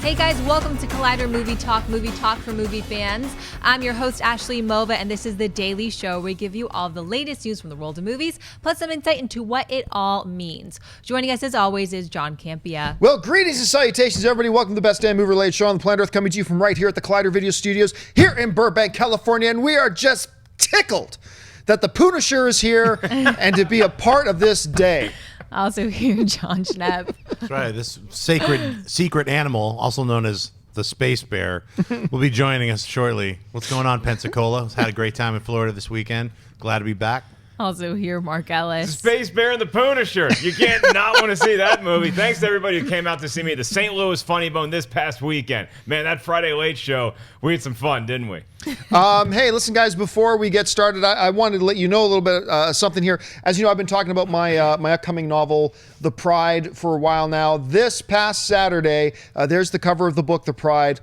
Hey guys, welcome to Collider Movie Talk for movie fans. I'm your host, Ashley Mova, and this is the daily show where we give you all the latest news from the world of movies, plus some insight into what it all means. Joining us as always is Jon Campea. Well, greetings and salutations, everybody. Welcome to the best damn movie-related show on the planet Earth, coming to you from right here at the Collider Video Studios here in Burbank, California, and we are just tickled that the Punisher is here and to be a part of this day. Also here, Jon Schnepp. That's right. This sacred secret animal, also known as the space bear, will be joining us shortly. What's going on, Pensacola? Had a great time in Florida this weekend. Glad to be back. Also here, Mark Ellis. Space Bear and the Punisher. You can't not want to see that movie. Thanks to everybody who came out to see me at the St. Louis Funny Bone this past weekend. Man, that Friday Late Show, we had some fun, didn't we? Hey, listen, guys, before we get started, I wanted to let you know a little bit something here. As you know, I've been talking about my my upcoming novel, The Pride, for a while now. This past Saturday, there's the cover of the book, The Pride.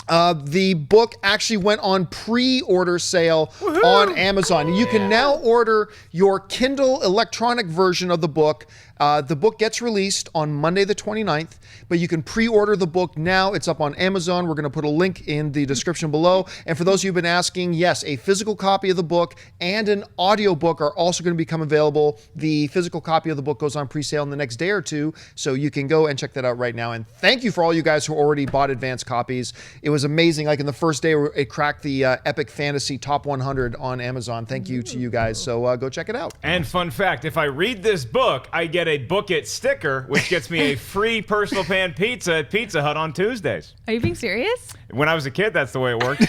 The book actually went on pre-order sale on Amazon. You can now order your Kindle electronic version of the book. The book gets released on Monday the 29th, but you can pre-order the book now. It's up on Amazon. We're going to put a link in the description below. And for those of you who've been asking, yes, a physical copy of the book and an audio book are also going to become available. The physical copy of the book goes on pre-sale in the next day or two, so you can go and check that out right now. And thank you for all you guys who already bought advanced copies. It was amazing. Like in the first day, it cracked the Epic Fantasy Top 100 on Amazon. Thank you to you guys. So go check it out. And fun fact, if I read this book, I get a Book It sticker, which gets me a free personal pan pizza at Pizza Hut on Tuesdays. Are you being serious? When I was a kid, that's the way it worked.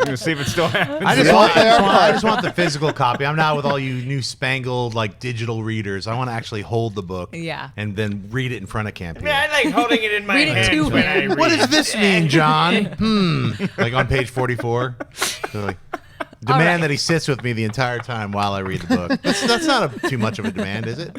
We'll see if it still happens. I just want the physical copy. I'm not with all you new spangled like digital readers. I want to actually hold the book, and then read it in front of Campea. Yeah, I like holding it in my Read it hands to when him. I read. What does this mean, John? Like on page 44. So like, demand that he sits with me the entire time while I read the book. That's not too much of a demand, is it?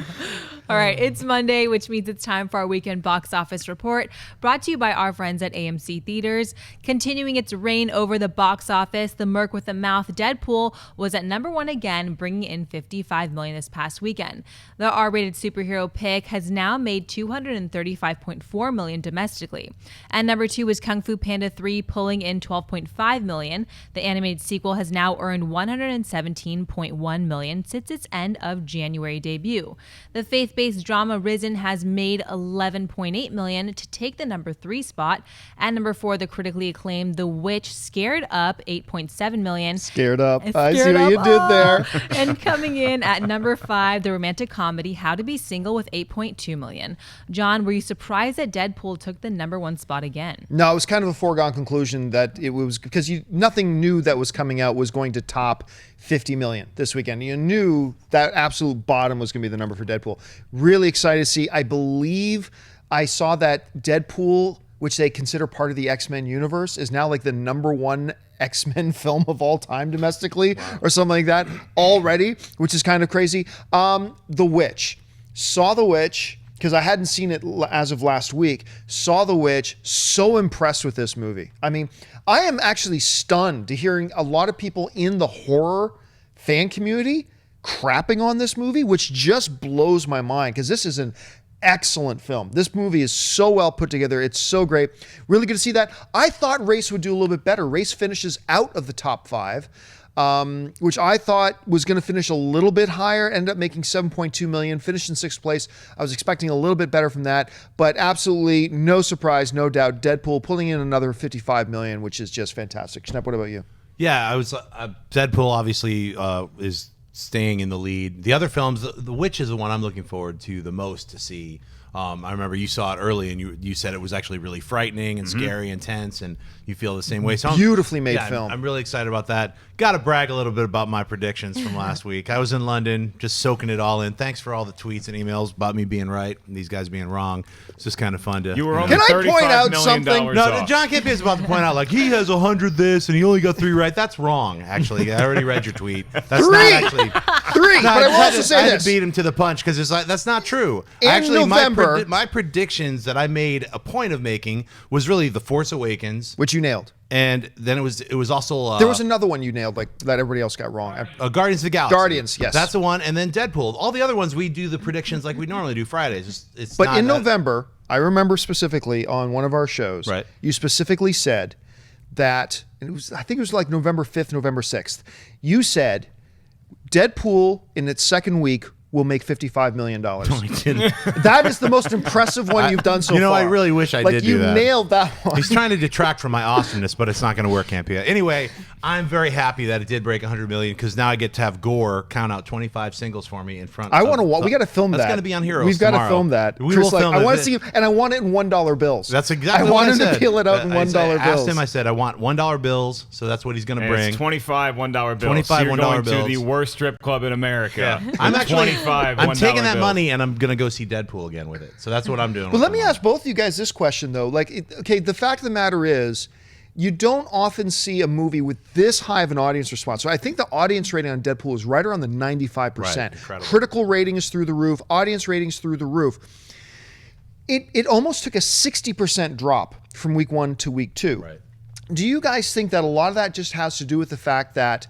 All right, it's Monday, which means it's time for our weekend box office report, brought to you by our friends at AMC Theaters. Continuing its reign over the box office, The Merc with a Mouth, Deadpool, was at number one again, bringing in $55 million this past weekend. The R-rated superhero pick has now made $235.4 million domestically. And number two was Kung Fu Panda 3, pulling in $12.5 million. The animated sequel has now earned $117.1 million since its end of January debut. The faith-based drama Risen has made $11.8 million to take the number 3 spot. And number 4, the critically acclaimed The Witch, Scared Up, $8.7 million. Scared Up. I see what you did there. And coming in at number 5, the romantic comedy How to Be Single with $8.2 million. John, were you surprised that Deadpool took the number 1 spot again? No, it was kind of a foregone conclusion that it was because nothing new that was coming out was going to top 50 million this weekend. You knew that absolute bottom was going to be the number for Deadpool. Really excited to see. I believe I saw that Deadpool, which they consider part of the X-Men universe, is now like the number 1 X-Men film of all time domestically, or something like that already, which is kind of crazy. The Witch. Saw The Witch, because I hadn't seen it as of last week. Saw The Witch. So impressed with this movie. I mean, I am actually stunned to hearing a lot of people in the horror fan community crapping on this movie, which just blows my mind, because this is an excellent film. This movie is so well put together. It's so great. Really good to see that. I thought Race would do a little bit better. Race finishes out of the top 5. Which I thought was going to finish a little bit higher, ended up making $7.2 million, finished in 6th place. I was expecting a little bit better from that, but absolutely no surprise, no doubt. Deadpool pulling in another $55 million, which is just fantastic. Schnepp, what about you? Yeah, I was. Deadpool obviously is staying in the lead. The other films, The Witch is the one I'm looking forward to the most to see. I remember you saw it early, and you said it was actually really frightening and scary and tense, and you feel the same way. So Beautifully made film. I'm really excited about that. Got to brag a little bit about my predictions from last week. I was in London, just soaking it all in. Thanks for all the tweets and emails about me being right and these guys being wrong. It's just kind of fun to. You were Can I point out something? No, John Campea is about to point out, like, he has 100 this and he only got 3 right. That's wrong, actually. I already read your tweet. That's not actually 3. But I will also I say had this. to beat him to the punch because it's like that's not true. In Actually, November- my predictions that I made a point of making was really The Force Awakens, Which you nailed. and then it was also There was another one you nailed, like that everybody else got wrong. Guardians of the Galaxy. Guardians, yes. That's the one, and then Deadpool. All the other ones we do the predictions like we normally do Fridays. It's But not in that- November, I remember specifically on one of our shows, Right. you specifically said that, and I think it was like November 5th, November 6th. You said Deadpool in its second week will make $55 million. That is the most impressive one you've done so far. I really wish I did do you that. nailed that one. He's trying to detract from my awesomeness, but it's not going to work, Campea. Anyway, I'm very happy that it did break 100 million because now I get to have Gore count out 25 singles for me in front. I want to. We got to film that. That's going to be on Heroes. We've got to tomorrow. film that. We Chris, will film I it. want to see, and I want it in $1 bills. That's exactly I what want him said. to peel it out in $1 I bills. asked him. I said I want $1 bills, so that's what he's going to And bring. it's 25 $1 bills. 25 so you're going $1 to bills. the worst strip club in America. Yeah. I'm actually 25 I'm $1 taking that bills. money and I'm going to go see Deadpool again with it. So that's what I'm doing. But with let the me money. ask both of you guys this question though. The fact of the matter is, you don't often see a movie with this high of an audience response. So I think the audience rating on Deadpool is right around the 95%. Right, incredible. Critical rating is through the roof. Audience ratings through the roof. It almost took a 60% drop from week 1 to week 2. Right. Do you guys think that a lot of that just has to do with the fact that,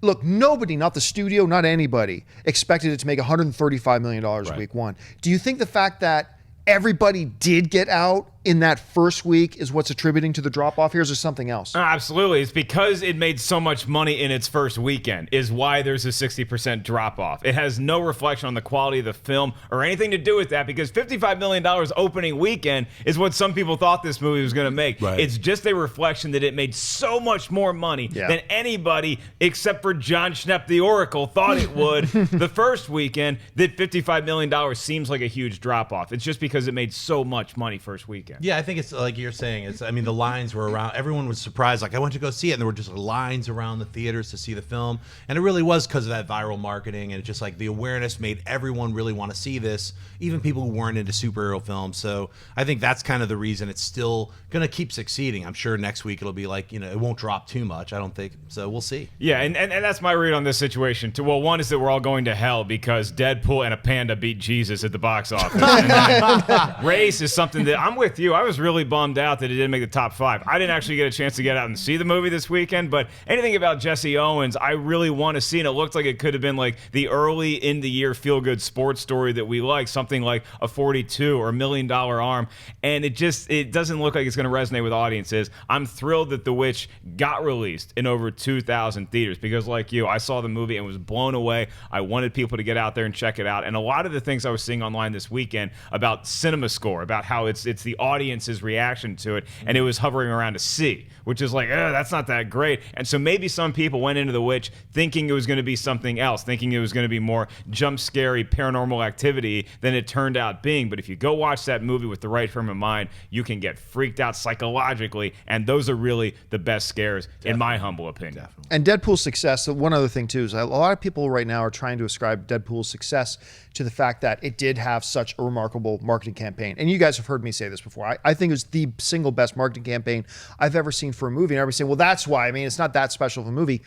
look, nobody, not the studio, not anybody, expected it to make $135 million week 1. Do you think the fact that everybody did get out in that first week is what's attributing to the drop-off here? Is there something else? Absolutely. It's because it made so much money in its first weekend is why there's a 60% drop-off. It has no reflection on the quality of the film or anything to do with that because $55 million opening weekend is what some people thought this movie was going to make. Right. It's just a reflection that it made so much more money than anybody except for Jon Schnepp, the Oracle, thought it would the first weekend, that $55 million seems like a huge drop-off. It's just because it made so much money first weekend. Yeah, I think it's like you're saying. The lines were around. Everyone was surprised. Like, I went to go see it, and there were just lines around the theaters to see the film. And it really was because of that viral marketing. And it's just like the awareness made everyone really want to see this, even people who weren't into superhero films. So I think that's kind of the reason it's still going to keep succeeding. I'm sure next week it'll be like, it won't drop too much. I don't think. So we'll see. Yeah, and that's my read on this situation, too. Well, one is that we're all going to hell because Deadpool and a panda beat Jesus at the box office. And race is something that I'm with you. I was really bummed out that it didn't make the top 5. I didn't actually get a chance to get out and see the movie this weekend, but anything about Jesse Owens, I really want to see, and it looked like it could have been like the early in-the-year feel-good sports story that we like, something like a 42 or $1 Million Arm, and it doesn't look like it's going to resonate with audiences. I'm thrilled that The Witch got released in over 2,000 theaters because, like you, I saw the movie and was blown away. I wanted people to get out there and check it out, and a lot of the things I was seeing online this weekend about cinema score, about how it's the audience's reaction to it, and it was hovering around a C, which is like, that's not that great. And so maybe some people went into The Witch thinking it was going to be something else, thinking it was going to be more jump scary paranormal activity than it turned out being. But if you go watch that movie with the right frame of mind, you can get freaked out psychologically, and those are really the best scares, in my humble opinion. Definitely. And Deadpool's success, one other thing too, is a lot of people right now are trying to ascribe Deadpool's success to the fact that it did have such a remarkable marketing campaign. And you guys have heard me say this before. I think it was the single best marketing campaign I've ever seen for a movie. And everybody's saying, well, that's why. I mean, it's not that special of a movie.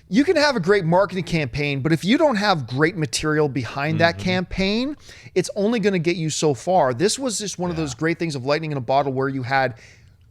You can have a great marketing campaign, but if you don't have great material behind that campaign, it's only going to get you so far. This was just one of those great things of lightning in a bottle where you had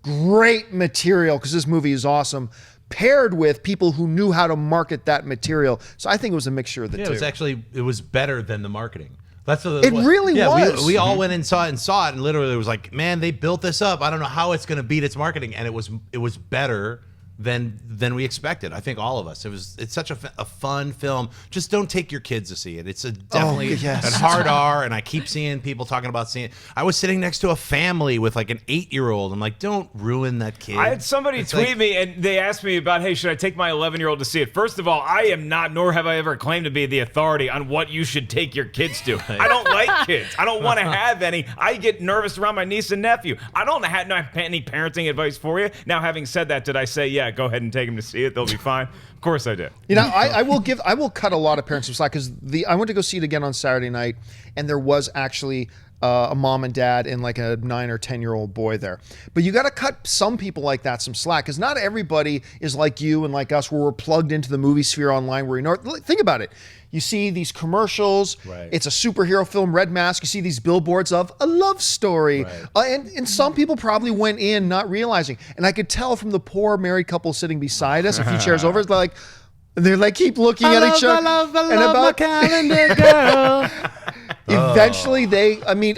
great material, because this movie is awesome, paired with people who knew how to market that material. So I think it was a mixture of the two. It was better than the marketing. That's It really was. We all went and saw it, and literally it was like, man, they built this up. I don't know how it's going to beat its marketing, and it was better than we expected. I think all of us. It's such a fun film. Just don't take your kids to see it. It's definitely a hard R, and I keep seeing people talking about seeing it. I was sitting next to a family with like an 8-year-old. I'm like, don't ruin that kid. I had somebody tweet me, and they asked me about, hey, should I take my 11-year-old to see it? First of all, I am not, nor have I ever claimed to be the authority on what you should take your kids to. I don't like kids. I don't want to have any. I get nervous around my niece and nephew. I don't have any parenting advice for you. Now, having said that, did I say, yeah, go ahead and take them to see it? They'll be fine. Of course I did. I will cut a lot of parents some slack, because I went to go see it again on Saturday night, and there was actually a mom and dad and like a 9 or 10-year-old boy there. But you got to cut some people like that some slack, because not everybody is like you and like us, where we're plugged into the movie sphere online. Where think about it. You see these commercials. Right. It's a superhero film, red mask. You see these billboards of a love story. Right. And some people probably went in not realizing. And I could tell from the poor married couple sitting beside us, a few chairs over, they're like keep looking at each other. I love my calendar girl. Eventually,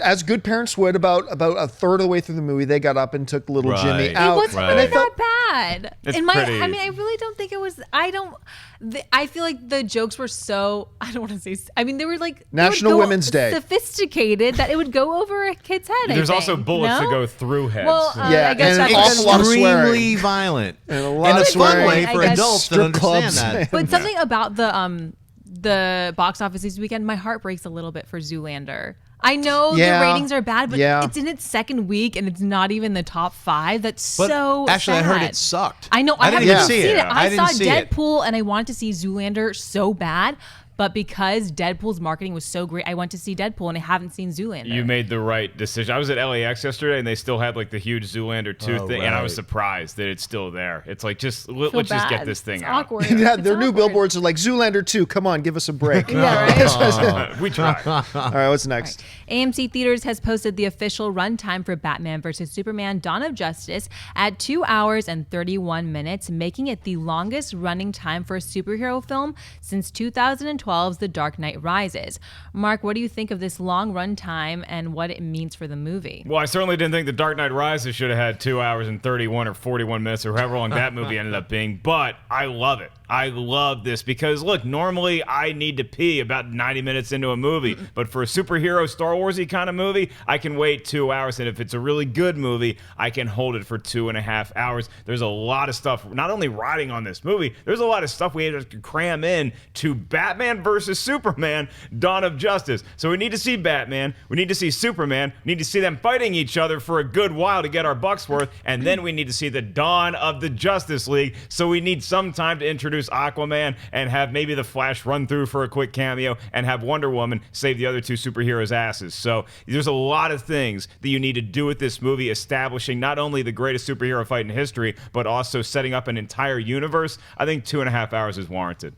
as good parents would, about a third of the way through the movie, they got up and took little Jimmy It out. wasn't And really I thought, that bad. It's In my, pretty- I mean, I really don't think it was. I feel like the jokes were so. I don't want to say. I mean, they were like National Women's Day. Sophisticated that it would go over a kid's head. There's I also think. bullets that No? go through heads. Well, Yeah, I guess and an that's awful lot of swearing. Extremely violent. And a In lot a of fun swearing. way for I guess. adults that Strip understand clubs. that. But something about the box office this weekend, my heart breaks a little bit for Zoolander. I know Yeah. the ratings are bad, but Yeah. it's in its second week and it's not even the top 5. That's But so actually, sad. I heard it sucked. I know. I I didn't haven't even even see seen it. it. I I didn't saw see it. Deadpool and I wanted to see Zoolander so bad. But because Deadpool's marketing was so great, I went to see Deadpool and I haven't seen Zoolander. You made the right decision. I was at LAX yesterday, and they still had like the huge Zoolander 2 Oh, thing, and I was right. surprised that it's still there. It's like let's Feel just get bad. this thing It's out. Awkward. Yeah, It's their new awkward. billboards are like Zoolander 2. Come on, give us a break. Yeah, right. We tried. All right, what's next? AMC Theaters has posted the official runtime for Batman vs. Superman Dawn of Justice at 2 hours and 31 minutes, making it the longest running time for a superhero film since 2012's The Dark Knight Rises. Mark, what do you think of this long runtime and what it means for the movie? Well, I certainly didn't think The Dark Knight Rises should have had 2 hours and 31 or 41 minutes or however long that movie ended up being, but I love it. I love this because, look, normally I need to pee about 90 minutes into a movie, but for a superhero Star Warsy kind of movie, I can wait 2 hours, and if it's a really good movie, I can hold it for 2.5 hours. There's a lot of stuff, not only riding on this movie, there's a lot of stuff we have to cram in to Batman versus Superman, Dawn of Justice. So we need to see Batman, we need to see Superman, we need to see them fighting each other for a good while to get our bucks worth, and then we need to see the dawn of the Justice League, so we need some time to introduce Aquaman and have maybe the Flash run through for a quick cameo and have Wonder Woman save the other two superheroes' asses. So there's a lot of things that you need to do with this movie, establishing not only the greatest superhero fight in history, but also setting up an entire universe. I think 2.5 hours is warranted.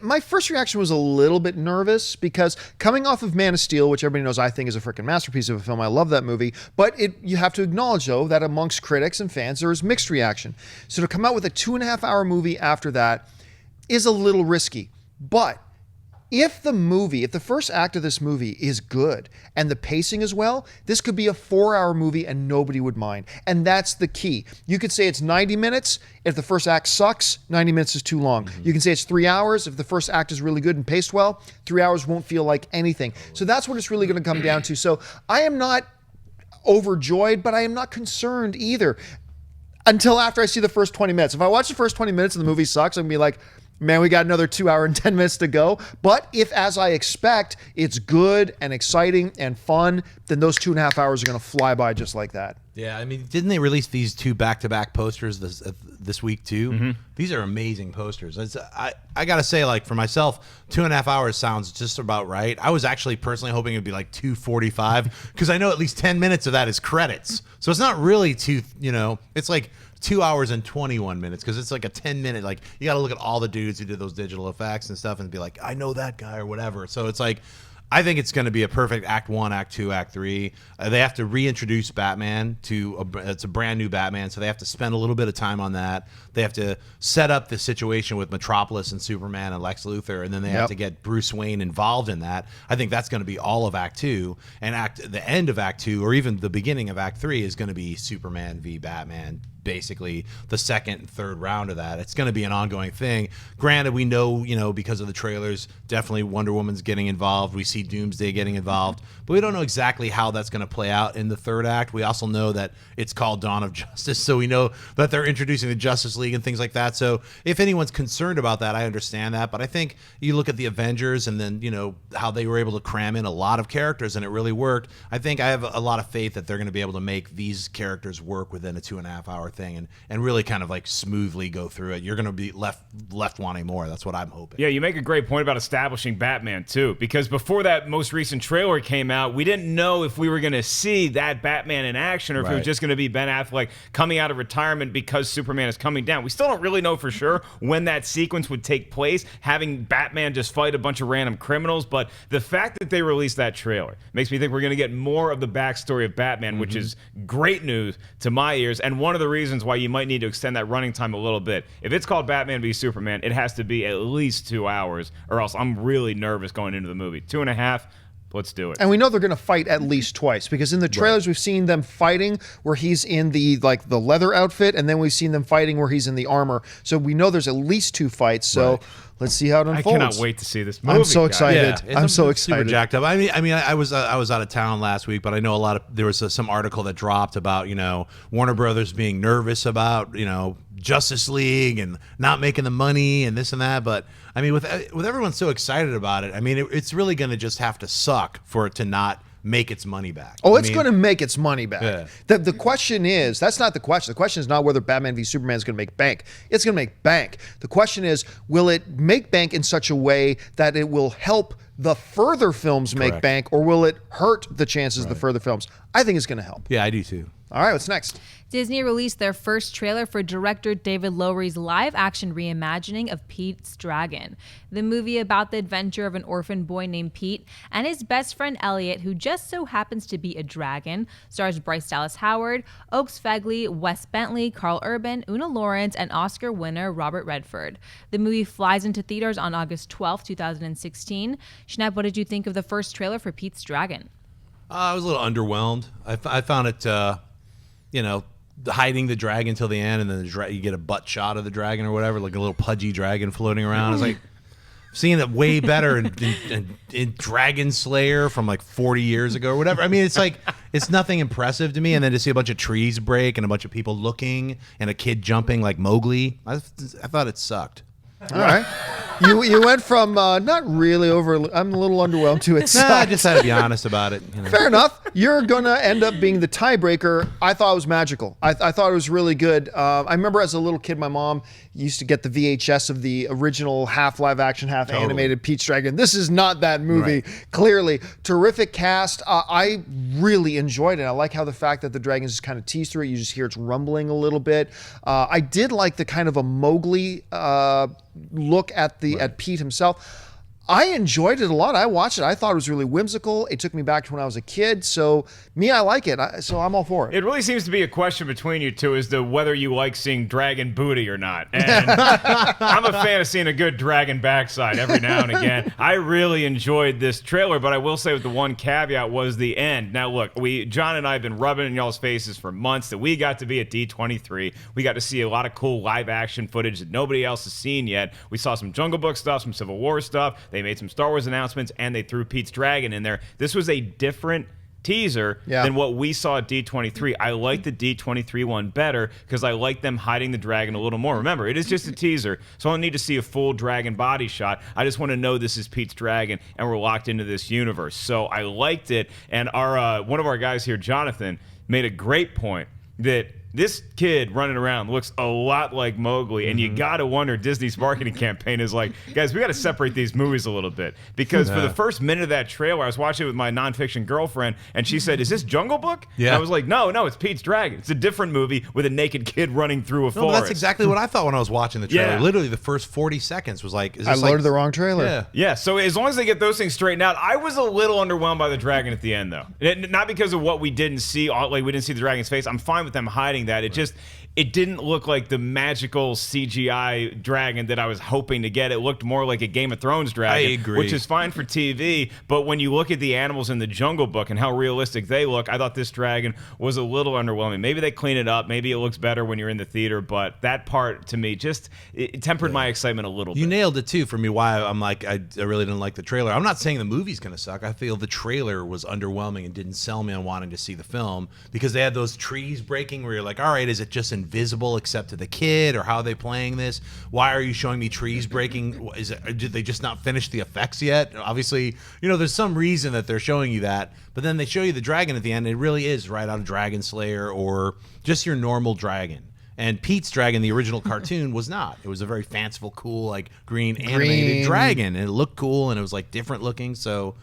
My first reaction was a little bit nervous because coming off of Man of Steel, which everybody knows I think is a freaking masterpiece of a film, I love that movie, but you have to acknowledge, though, that amongst critics and fans, there was mixed reaction. So to come out with a 2.5-hour movie after that is a little risky. But if the first act of this movie is good and the pacing as well, this could be a 4-hour movie and nobody would mind. And that's the key. You could say it's 90 minutes. If the first act sucks, 90 minutes is too long. You can say it's 3 hours. If the first act is really good and paced well, 3 hours won't feel like anything. So that's what it's really going to come down to. So I am not overjoyed, but I am not concerned either until after I see the first 20 minutes. If I watch the first 20 minutes and the movie sucks, I'm going to be like, man, we got another 2 hour and 10 minutes to go. But if, as I expect, it's good and exciting and fun, then those 2.5 hours are going to fly by just like that. Yeah, I mean, didn't they release these 2 back-to-back posters this week too? Mm-hmm. These are amazing posters. I gotta say, like for myself, 2.5 hours sounds just about right. I was actually personally hoping it'd be like 2:45 because I know at least 10 minutes of that is credits. So it's not really it's like 2 hours and 21 minutes because it's like a 10-minute. Like you got to look at all the dudes who did those digital effects and stuff and be like, I know that guy or whatever. So it's like, I think it's going to be a perfect Act 1, Act 2, Act 3. They have to reintroduce Batman it's a brand new Batman, so they have to spend a little bit of time on that. They have to set up the situation with Metropolis and Superman and Lex Luthor, and then they have to get Bruce Wayne involved in that. I think that's going to be all of Act 2, and the end of Act 2, or even the beginning of Act 3 is going to be Superman v. Batman. Basically the second and third round of that. It's going to be an ongoing thing. Granted, we know, because of the trailers, definitely Wonder Woman's getting involved. We see Doomsday getting involved, but we don't know exactly how that's going to play out in the third act. We also know that it's called Dawn of Justice, so we know that they're introducing the Justice League and things like that. So if anyone's concerned about that, I understand that, but I think you look at the Avengers and then, how they were able to cram in a lot of characters and it really worked. I think I have a lot of faith that they're going to be able to make these characters work within a 2.5 hour thing and really kind of like smoothly go through it. You're going to be left wanting more. That's what I'm hoping. Yeah, you make a great point about establishing Batman too, because before that most recent trailer came out, we didn't know if we were going to see that Batman in action or if it was just going to be Ben Affleck coming out of retirement because Superman is coming down. We still don't really know for sure when that sequence would take place, having Batman just fight a bunch of random criminals, but the fact that they released that trailer makes me think we're going to get more of the backstory of Batman, which is great news to my ears, and one of the reasons why you might need to extend that running time a little bit. If it's called Batman v Superman, it has to be at least 2 hours, or else I'm really nervous going into the movie. 2.5, let's do it. And we know they're going to fight at least twice, because in the trailers we've seen them fighting where he's in the leather outfit, and then we've seen them fighting where he's in the armor. So we know there's at least 2 fights. So let's see how it unfolds. I cannot wait to see this movie. I'm so excited. Yeah, I'm so excited. Super jacked up. I was out of town last week, but I know there was some article that dropped about Warner Brothers being nervous about Justice League and not making the money and this and that. But I mean, with everyone so excited about it, I mean, it's really going to just have to suck for it to not make its money back. Oh, it's going to make its money back. Yeah. The question is, that's not the question. The question is not whether Batman v Superman is going to make bank. It's going to make bank. The question is, will it make bank in such a way that it will help the further films make bank, or will it hurt the chances of the further films? I think it's going to help. Yeah, I do too. All right, what's next? Disney released their first trailer for director David Lowery's live-action reimagining of Pete's Dragon, the movie about the adventure of an orphan boy named Pete and his best friend Elliot, who just so happens to be a dragon. Stars Bryce Dallas Howard, Oaks Fegley, Wes Bentley, Carl Urban, Una Lawrence, and Oscar winner Robert Redford. The movie flies into theaters on August 12, 2016. Schnepp, what did you think of the first trailer for Pete's Dragon? I was a little underwhelmed. I found it, hiding the dragon till the end, and then you get a butt shot of the dragon or whatever, like a little pudgy dragon floating around. I was like, seeing it way better in Dragon Slayer from like 40 years ago or whatever. I mean, it's nothing impressive to me. And then to see a bunch of trees break and a bunch of people looking and a kid jumping like Mowgli, I thought it sucked. All right. You went from not really I'm a little underwhelmed to it. Nah, I just had to be honest about it. Fair enough. You're going to end up being the tiebreaker. I thought it was magical. I thought it was really good. I remember as a little kid, my mom used to get the VHS of the original half live action, half animated Pete's Dragon. This is not that movie, clearly. Terrific cast. I really enjoyed it. I like how the fact that the dragons just kind of tease through it. You just hear it's rumbling a little bit. I did like the kind of a Mowgli look at Pete himself. I enjoyed it a lot. I watched it. I thought it was really whimsical. It took me back to when I was a kid. So I like it. So I'm all for it. It really seems to be a question between you two as to whether you like seeing dragon booty or not. And I'm a fan of seeing a good dragon backside every now and again. I really enjoyed this trailer, but I will say with the one caveat was the end. Now look, John and I have been rubbing in y'all's faces for months that we got to be at D23. We got to see a lot of cool live action footage that nobody else has seen yet. We saw some Jungle Book stuff, some Civil War stuff. They made some Star Wars announcements, and they threw Pete's Dragon in there. This was a different teaser than what we saw at D23. I like the D23 one better because I like them hiding the dragon a little more. Remember, it is just a teaser, so I don't need to see a full dragon body shot. I just want to know this is Pete's Dragon, and we're locked into this universe. So I liked it, and our one of our guys here, Jonathan, made a great point that this kid running around looks a lot like Mowgli, and you gotta wonder, Disney's marketing campaign is like, guys, we gotta separate these movies a little bit, because for the first minute of that trailer, I was watching it with my nonfiction girlfriend, and she said, "Is this Jungle Book?" Yeah. And I was like, "No, it's Pete's Dragon. It's a different movie with a naked kid running through a forest." That's exactly what I thought when I was watching the trailer. Literally, the first 40 seconds was like, "Is this I loaded the wrong trailer." Yeah. So as long as they get those things straightened out, I was a little underwhelmed by the dragon at the end, though. Not because of what we didn't see, like we didn't see the dragon's face. I'm fine with them hiding that. It didn't look like the magical CGI dragon that I was hoping to get. It looked more like a Game of Thrones dragon. I agree. Which is fine for TV, but when you look at the animals in the Jungle Book and how realistic they look, I thought this dragon was a little underwhelming. Maybe they clean it up. Maybe it looks better when you're in the theater, but that part, to me, just it tempered my excitement a little bit. You nailed it, too, for me, why I'm like, I really didn't like the trailer. I'm not saying the movie's going to suck. I feel the trailer was underwhelming and didn't sell me on wanting to see the film, because they had those trees breaking where you're like, all right, is it just invisible except to the kid, or how are they playing this? Why are you showing me trees breaking? Did they just not finish the effects yet? Obviously, there's some reason that they're showing you that, but then they show you the dragon at the end. It really is right out of Dragon Slayer or just your normal dragon. And Pete's dragon, the original cartoon, was not. It was a very fanciful, cool, like green animated dragon, and it looked cool, and it was like different looking. So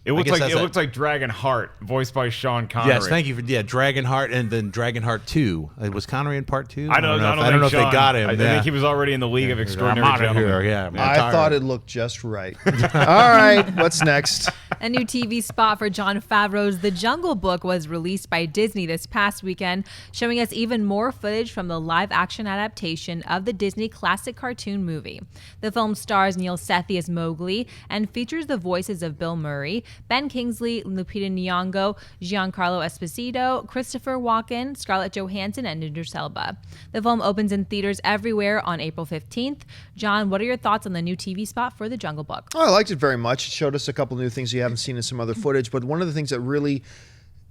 it looked like Dragonheart, voiced by Sean Connery. Yes, thank you for Dragonheart, and then Dragonheart 2. Was Connery in part 2? I don't know if they got him. I think he was already in the League of Extraordinary Gentlemen. I thought it looked just right. All right, what's next? A new TV spot for Jon Favreau's The Jungle Book was released by Disney this past weekend, showing us even more footage from the live-action adaptation of the Disney classic cartoon movie. The film stars Neil Sethi as Mowgli and features the voices of Bill Murray, Ben Kingsley, Lupita Nyong'o, Giancarlo Esposito, Christopher Walken, Scarlett Johansson, and Idris Elba. The film opens in theaters everywhere on April 15th. John, what are your thoughts on the new TV spot for The Jungle Book? Oh, I liked it very much. It showed us a couple new things you haven't seen in some other footage, but one of the things that really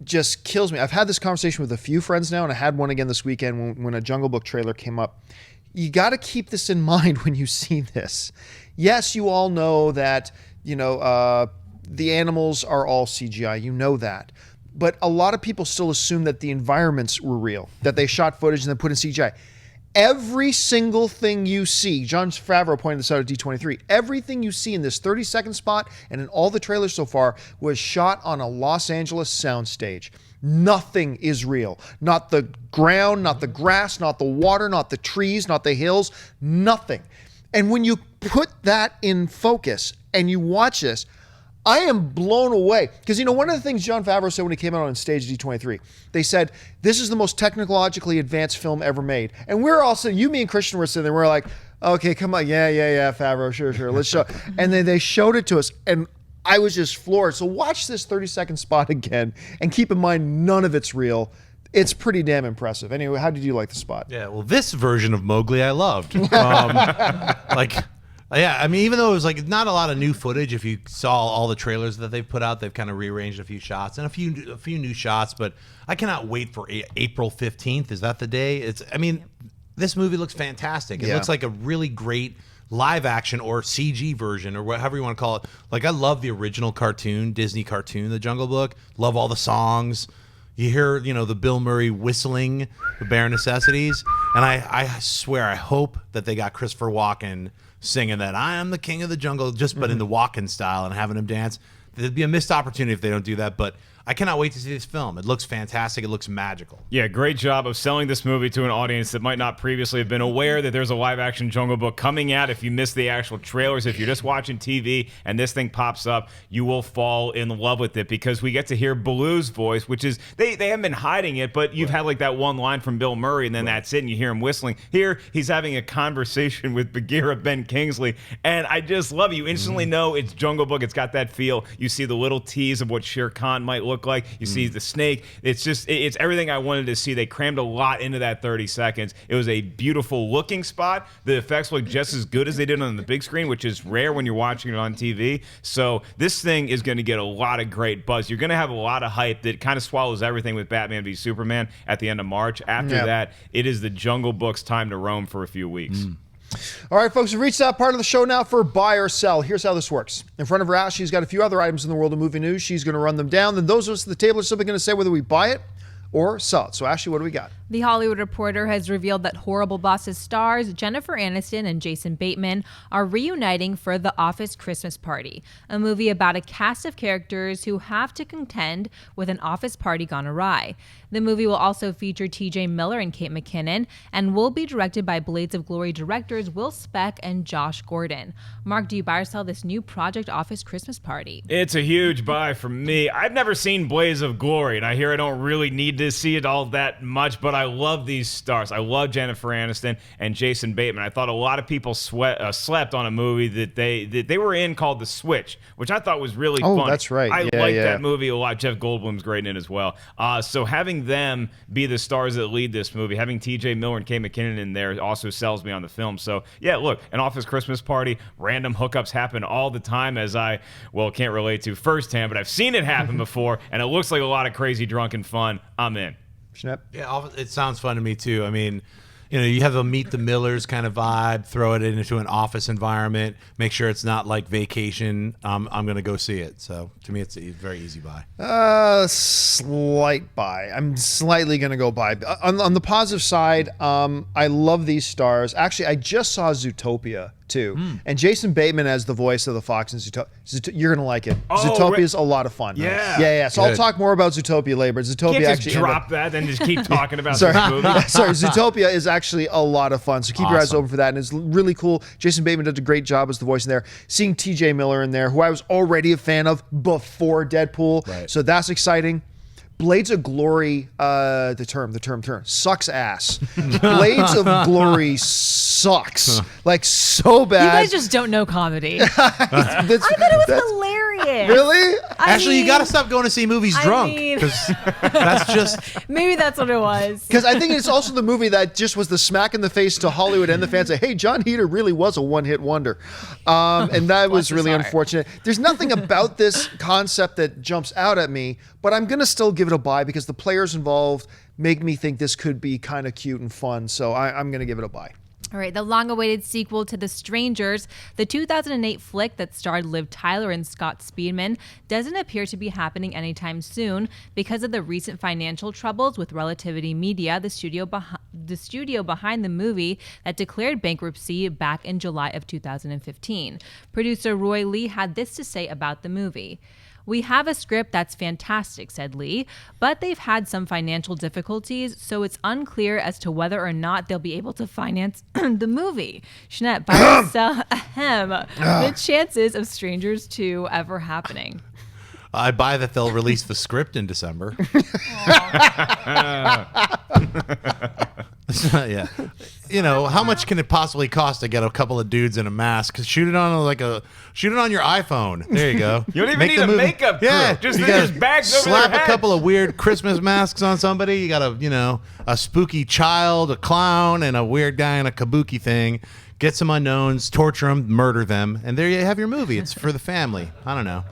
just kills me, I've had this conversation with a few friends now, and I had one again this weekend when a Jungle Book trailer came up. You got to keep this in mind when you see this. Yes, you all know that, the animals are all CGI. You know that. But a lot of people still assume that the environments were real, that they shot footage and then put in CGI. Every single thing you see, Jon Favreau pointed this out at D23, everything you see in this 30-second spot and in all the trailers so far was shot on a Los Angeles soundstage. Nothing is real. Not the ground, not the grass, not the water, not the trees, not the hills, nothing. And when you put that in focus and you watch this, I am blown away. Because, one of the things Jon Favreau said when he came out on stage at D23, they said, this is the most technologically advanced film ever made. And we're all sitting, me and Christian were sitting there, we're like, okay, come on, yeah, Favreau, sure, let's show. And then they showed it to us, and I was just floored. So watch this 30-second spot again, and keep in mind, none of it's real. It's pretty damn impressive. Anyway, how did you like the spot? Yeah, well, this version of Mowgli I loved. Yeah, I mean, even though it was not a lot of new footage, if you saw all the trailers that they've put out, they've kind of rearranged a few shots and a few new shots. But I cannot wait for April 15th. Is that the day? This movie looks fantastic. It looks like a really great live action or CG version or whatever you want to call it. I love the original cartoon, Disney cartoon, The Jungle Book. Love all the songs. You hear, the Bill Murray whistling, The Bare Necessities. And I swear, I hope that they got Christopher Walken singing that I am the king of the jungle, but in the Walken style and having him dance. There'd be a missed opportunity if they don't do that, but I cannot wait to see this film. It looks fantastic. It looks magical. Yeah, great job of selling this movie to an audience that might not previously have been aware that there's a live-action Jungle Book coming out. If you missed the actual trailers, if you're just watching TV and this thing pops up, you will fall in love with it because we get to hear Baloo's voice, which is, they haven't been hiding it, but you've had that one line from Bill Murray, and then that's it, and you hear him whistling. Here, he's having a conversation with Bagheera Ben Kingsley, and I just love it. You instantly know it's Jungle Book. It's got that feel. You see the little tease of what Shere Khan might look like. You see the snake. It's everything I wanted to see. They crammed a lot into that 30 seconds. It was a beautiful looking spot. The effects look just as good as they did on the big screen, which is rare when you're watching it on TV. So this thing is going to get a lot of great buzz. You're going to have a lot of hype that kind of swallows everything with Batman v Superman at the end of March. After that, it is the Jungle Book's time to roam for a few weeks. All right, folks, we've reached that part of the show now for buy or sell. Here's how this works. In front of her house, she's got a few other items in the world of movie news. She's going to run them down. Then those of us at the table are simply going to say whether we buy it or sell it. So, Ashley, what do we got? The Hollywood Reporter has revealed that Horrible Bosses stars Jennifer Aniston and Jason Bateman are reuniting for The Office Christmas Party, a movie about a cast of characters who have to contend with an office party gone awry. The movie will also feature T.J. Miller and Kate McKinnon and will be directed by Blades of Glory directors Will Speck and Josh Gordon. Mark, do you buy or sell this new Project Office Christmas Party? It's a huge buy for me. I've never seen Blades of Glory, and I hear I don't really need to see it all that much, but I love these stars. I love Jennifer Aniston and Jason Bateman. I thought a lot of people slept on a movie that they were in called The Switch, which I thought was really fun. Oh, that's right. I like that movie a lot. Jeff Goldblum's great in it as well. So having them be the stars that lead this movie, having T.J. Miller and Kate McKinnon in there also sells me on the film. So, yeah, look, an Office Christmas Party, random hookups happen all the time as can't relate to firsthand, but I've seen it happen before, and it looks like a lot of crazy drunken fun. I'm in. Schnepp? Yeah, it sounds fun to me, too. I mean, you have a Meet the Millers kind of vibe, throw it into an office environment, make sure it's not like Vacation. I'm going to go see it. So to me, it's a very easy buy. Slight buy. I'm slightly going to go buy. On the positive side, I love these stars. Actually, I just saw Zootopia too, and Jason Bateman as the voice of the fox in Zootopia. You're gonna like it. Zootopia is a lot of fun. Yeah. So I'll talk more about Zootopia later. But Zootopia Can't actually just drop that and just keep talking about sorry, this movie. sorry, Zootopia is actually a lot of fun. So keep your eyes open for that, and it's really cool. Jason Bateman did a great job as the voice in there. Seeing T.J. Miller in there, who I was already a fan of before Deadpool, so that's exciting. Blades of Glory, the term, sucks ass. Blades of Glory sucks. Like, so bad. You guys just don't know comedy. I thought it was hilarious. Really? Actually, you got to stop going to see movies drunk. Because that's just... Maybe that's what it was. Because I think it's also the movie that just was the smack in the face to Hollywood and the fans. Say, hey, John Heder really was a one-hit wonder. And that was really unfortunate. There's nothing about this concept that jumps out at me, but I'm going to still give it a buy because the players involved make me think this could be kind of cute and fun. So I'm going to give it a buy. All right, the long-awaited sequel to The Strangers, the 2008 flick that starred Liv Tyler and Scott Speedman, doesn't appear to be happening anytime soon because of the recent financial troubles with Relativity Media, the studio behind the movie that declared bankruptcy back in July of 2015. Producer Roy Lee had this to say about the movie. We have a script that's fantastic, said Lee, but they've had some financial difficulties, so it's unclear as to whether or not they'll be able to finance the movie. Schnepp, the chances of Strangers 2 ever happening. I buy that they'll release the script in December. Yeah. How much can it possibly cost to get a couple of dudes in a mask? Shoot it on your iPhone. There you go. You don't even need a makeup crew. Yeah, just bags over slap their a couple of weird Christmas masks on somebody. You got a spooky child, a clown, and a weird guy in a kabuki thing. Get some unknowns, torture them, murder them, and there you have your movie. It's for the family. I don't know.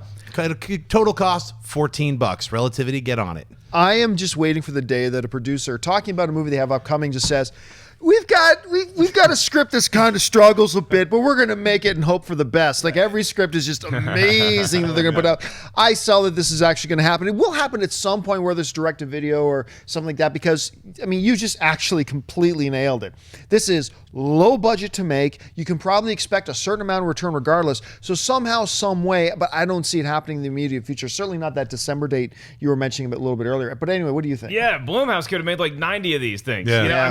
Total cost $14. Relativity, get on it. I am just waiting for the day that a producer talking about a movie they have upcoming just says, We've got a script that's kind of struggles a bit, but we're going to make it and hope for the best. Like, every script is just amazing that they're going to put out. I sell that this is actually going to happen. It will happen at some point where there's direct-to-video or something like that because, you just actually completely nailed it. This is low budget to make. You can probably expect a certain amount of return regardless. So somehow, some way, but I don't see it happening in the immediate future. Certainly not that December date you were mentioning a little bit earlier. But anyway, what do you think? Yeah, Blumhouse could have made like 90 of these things. Yeah.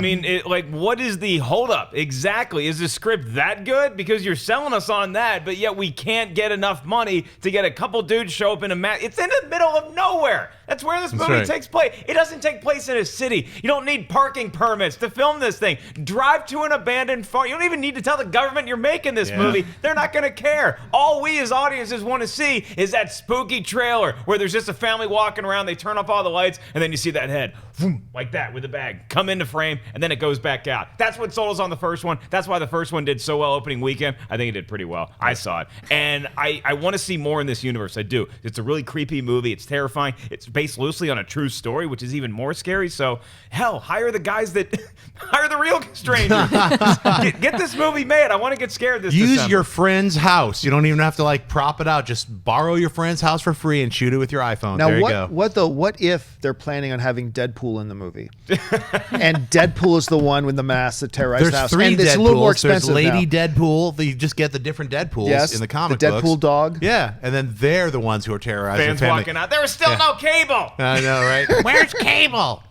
What is the holdup exactly? Is the script that good? Because you're selling us on that, but yet we can't get enough money to get a couple dudes show up in a mat. It's in the middle of nowhere. That's where this movie takes place. It doesn't take place in a city. You don't need parking permits to film this thing. Drive to an abandoned farm. You don't even need to tell the government you're making this movie. They're not going to care. All we as audiences want to see is that spooky trailer where there's just a family walking around, they turn off all the lights, and then you see that head, boom, like that with a bag, come into frame, and then it goes back out. That's what sold us on the first one. That's why the first one did so well opening weekend. I think it did pretty well. I saw it. And I want to see more in this universe. I do. It's a really creepy movie. It's terrifying. It's based loosely on a true story, which is even more scary. So, hell, hire the guys that hire the real strangers. Get this movie made. I want to get scared this Use December. your friend's house. You don't even have to prop it out. Just borrow your friend's house for free and shoot it with your iPhone. Now, there you go. What if they're planning on having Deadpool in the movie? And Deadpool is the one with the mask that terrorized the house. There's 3 and Deadpools. It's a little more expensive There's Lady now. Deadpool. You just get the different Deadpools in the comic books. The Deadpool dog. Yeah, and then they're the ones who are terrorizing Fans the family. walking out. There was still no cable. I know, right? Where's cable?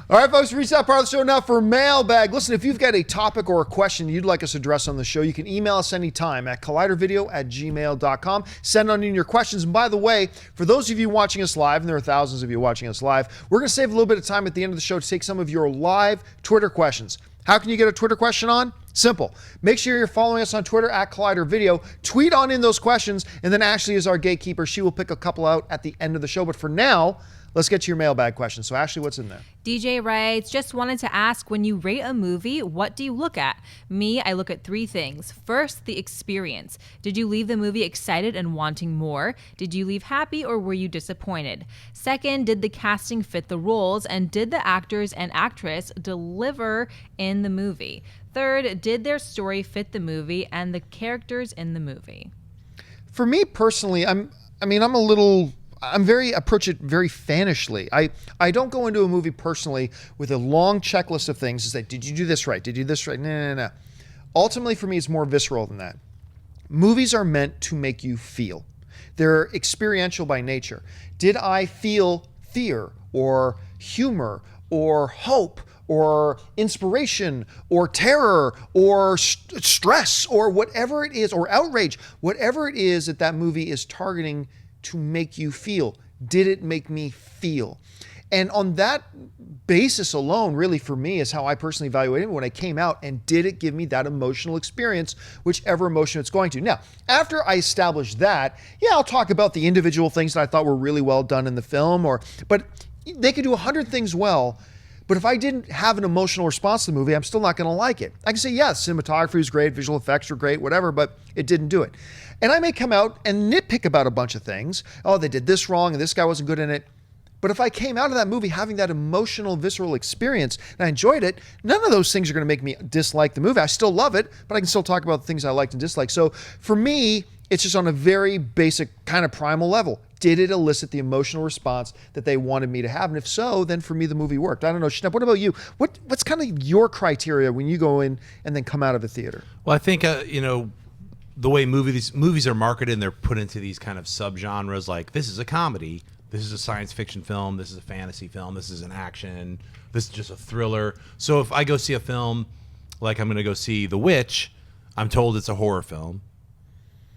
All right, folks, reach that part of the show now for mailbag. Listen, if you've got a topic or a question you'd like us to address on the show, you can email us anytime at collidervideo@gmail.com. Send on in your questions. And by the way, for those of you watching us live, and there are thousands of you watching us live, we're going to save a little bit of time at the end of the show to take some of your live Twitter questions. How can you get a Twitter question on? Simple. Make sure you're following us on Twitter at Collider Video. Tweet on in those questions, and then Ashley is our gatekeeper. She will pick a couple out at the end of the show. But for now, let's get to your mailbag questions. So, Ashley, what's in there? DJ writes, just wanted to ask, when you rate a movie, what do you look at? Me, I look at 3 things. First, the experience. Did you leave the movie excited and wanting more? Did you leave happy or were you disappointed? Second, did the casting fit the roles? And did the actors and actress deliver in the movie? Third, did their story fit the movie and the characters in the movie? For me personally, approach it very fanishly. I don't go into a movie personally with a long checklist of things to say, did you do this right? Did you do this right? No. Ultimately, for me, it's more visceral than that. Movies are meant to make you feel. They're experiential by nature. Did I feel fear or humor or hope or inspiration or terror or stress or whatever it is, or outrage, whatever it is that movie is targeting to make you feel? Did it make me feel? And on that basis alone, really for me, is how I personally evaluate it when I came out, and did it give me that emotional experience, whichever emotion it's going to. Now, after I establish that, I'll talk about the individual things that I thought were really well done in the film, but they could do 100 things well, but if I didn't have an emotional response to the movie, I'm still not going to like it. I can say, yes, cinematography was great, visual effects were great, whatever, but it didn't do it. And I may come out and nitpick about a bunch of things. Oh, they did this wrong, and this guy wasn't good in it. But if I came out of that movie having that emotional, visceral experience, and I enjoyed it, none of those things are going to make me dislike the movie. I still love it, but I can still talk about the things I liked and disliked. So for me, it's just on a very basic kind of primal level. Did it elicit the emotional response that they wanted me to have? And if so, then for me, the movie worked. I don't know, Schnepp, what about you? What's kind of your criteria when you go in and then come out of the theater? Well, I think, the way movies are marketed and they're put into these kind of subgenres, like this is a comedy, this is a science fiction film, this is a fantasy film, this is an action, this is just a thriller. So if I go see a film, like I'm going to go see The Witch, I'm told it's a horror film,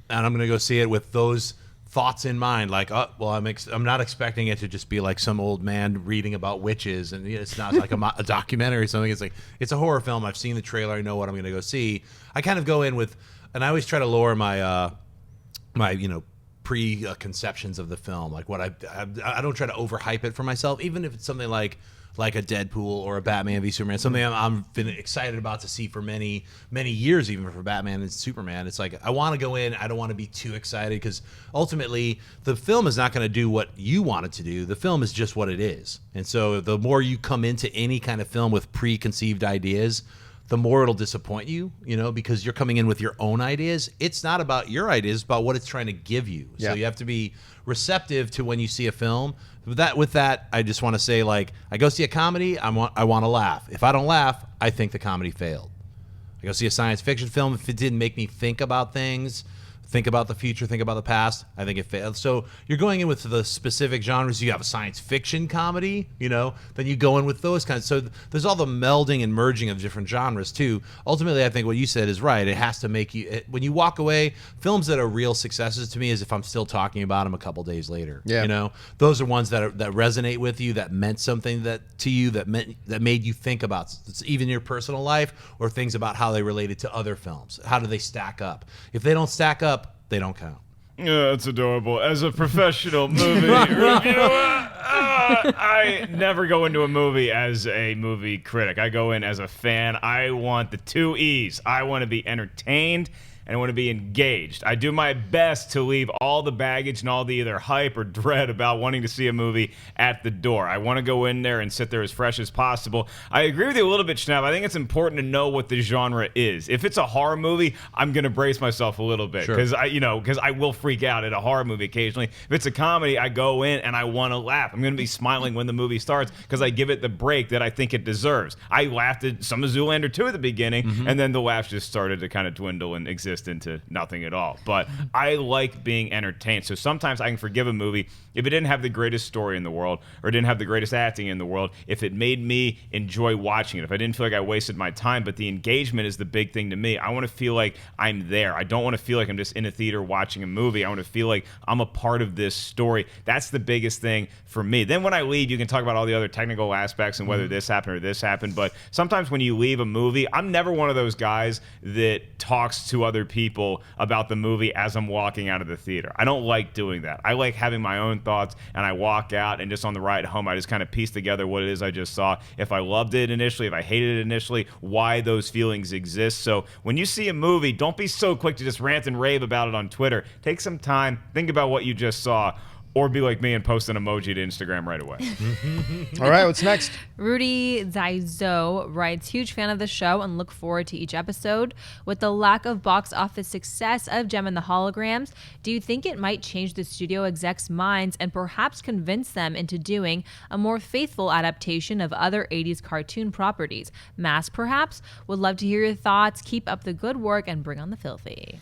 and I'm going to go see it with those thoughts in mind, like, I'm not expecting it to just be like some old man reading about witches, and it's not like a documentary or something. It's like, it's a horror film. I've seen the trailer. I know what I'm going to go see. I kind of go in with, and I always try to lower my preconceptions of the film. Like what I don't try to overhype it for myself, even if it's something like a Deadpool or a Batman v Superman, something I've been excited about to see for many, many years, even for Batman and Superman. It's like, I want to go in, I don't want to be too excited, because ultimately the film is not going to do what you want it to do. The film is just what it is. And so the more you come into any kind of film with preconceived ideas, the more it'll disappoint you, because you're coming in with your own ideas. It's not about your ideas, it's about what it's trying to give you. Yeah. So you have to be receptive to when you see a film. With that, I just want to say, like, I go see a comedy, I want to laugh. If I don't laugh, I think the comedy failed. I go see a science fiction film, if it didn't make me think about things, think about the future, think about the past, I think it failed. So you're going in with the specific genres. You have a science fiction comedy, then you go in with those kinds. So there's all the melding and merging of different genres too. Ultimately, I think what you said is right. It has to make you, when you walk away, films that are real successes to me is if I'm still talking about them a couple days later. Yeah. Those are ones that resonate with you, that meant something to you, that made you think about even your personal life, or things about how they related to other films. How do they stack up? If they don't stack up, they don't count. Yeah, that's adorable. As a professional movie reviewer, I never go into a movie as a movie critic. I go in as a fan. I want the 2 E's. I want to be entertained, and I want to be engaged. I do my best to leave all the baggage and all the either hype or dread about wanting to see a movie at the door. I want to go in there and sit there as fresh as possible. I agree with you a little bit, Schnepp. I think it's important to know what the genre is. If it's a horror movie, I'm going to brace myself a little bit, because I will freak out at a horror movie occasionally. If it's a comedy, I go in and I want to laugh. I'm going to be smiling when the movie starts, because I give it the break that I think it deserves. I laughed at some of Zoolander 2 at the beginning, and then the laughs just started to kind of dwindle and exist consist into nothing at all. But I like being entertained. So sometimes I can forgive a movie if it didn't have the greatest story in the world or didn't have the greatest acting in the world, if it made me enjoy watching it, if I didn't feel like I wasted my time. But the engagement is the big thing to me. I want to feel like I'm there. I don't want to feel like I'm just in a theater watching a movie. I want to feel like I'm a part of this story. That's the biggest thing for me. Then when I leave, you can talk about all the other technical aspects and whether this happened or this happened. But sometimes when you leave a movie, I'm never one of those guys that talks to other people about the movie as I'm walking out of the theater. I don't like doing that. I like having my own thoughts, and I walk out, and just on the ride home, I just kind of piece together what it is I just saw. If I loved it initially, if I hated it initially, why those feelings exist. So when you see a movie, don't be so quick to just rant and rave about it on Twitter. Take some time, think about what you just saw, or be like me and post an emoji to Instagram right away. All right, what's next? Rudy Zaizo writes, huge fan of the show and look forward to each episode. With the lack of box office success of Jem and the Holograms, do you think it might change the studio execs' minds and perhaps convince them into doing a more faithful adaptation of other 80s cartoon properties? Mask, perhaps? Would love to hear your thoughts. Keep up the good work and bring on the filthy.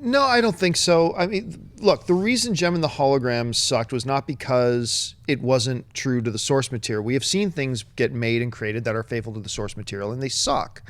No, I don't think so. I mean, look, the reason Jem and the Holograms sucked was not because it wasn't true to the source material. We have seen things get made and created that are faithful to the source material, and they suck.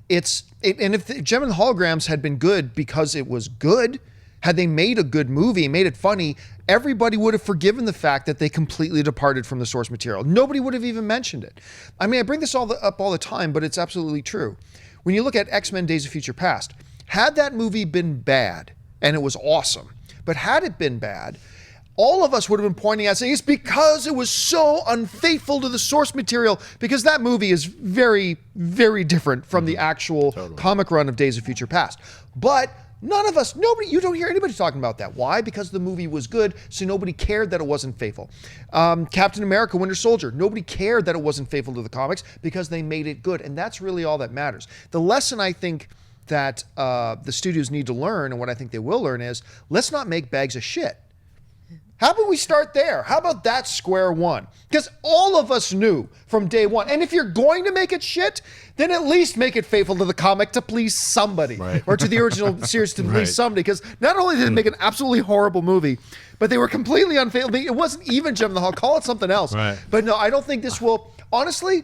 And if Jem and the Holograms had been good because it was good, had they made a good movie, made it funny, everybody would have forgiven the fact that they completely departed from the source material. Nobody would have even mentioned it. I mean, I bring this up all the time, but it's absolutely true. When you look at X-Men Days of Future Past, had that movie been bad, and it was awesome, but had it been bad, all of us would have been pointing at saying it's because it was so unfaithful to the source material, because that movie is very, very different from the actual comic run of Days of Future Past. But none of us, you don't hear anybody talking about that. Why? Because the movie was good, so nobody cared that it wasn't faithful. Captain America, Winter Soldier, nobody cared that it wasn't faithful to the comics because they made it good, and that's really all that matters. The lesson I think that the studios need to learn, and what I think they will learn, is let's not make bags of shit. How about we start there? How about that square one? Because all of us knew from day one. And if you're going to make it shit, then at least make it faithful to the comic to please somebody. Right. Or to the original series to please somebody. Because not only did it make an absolutely horrible movie, but they were completely unfaithful. It wasn't even Jem and the Hall. Call it something else. Right. But no, I don't think this will, honestly,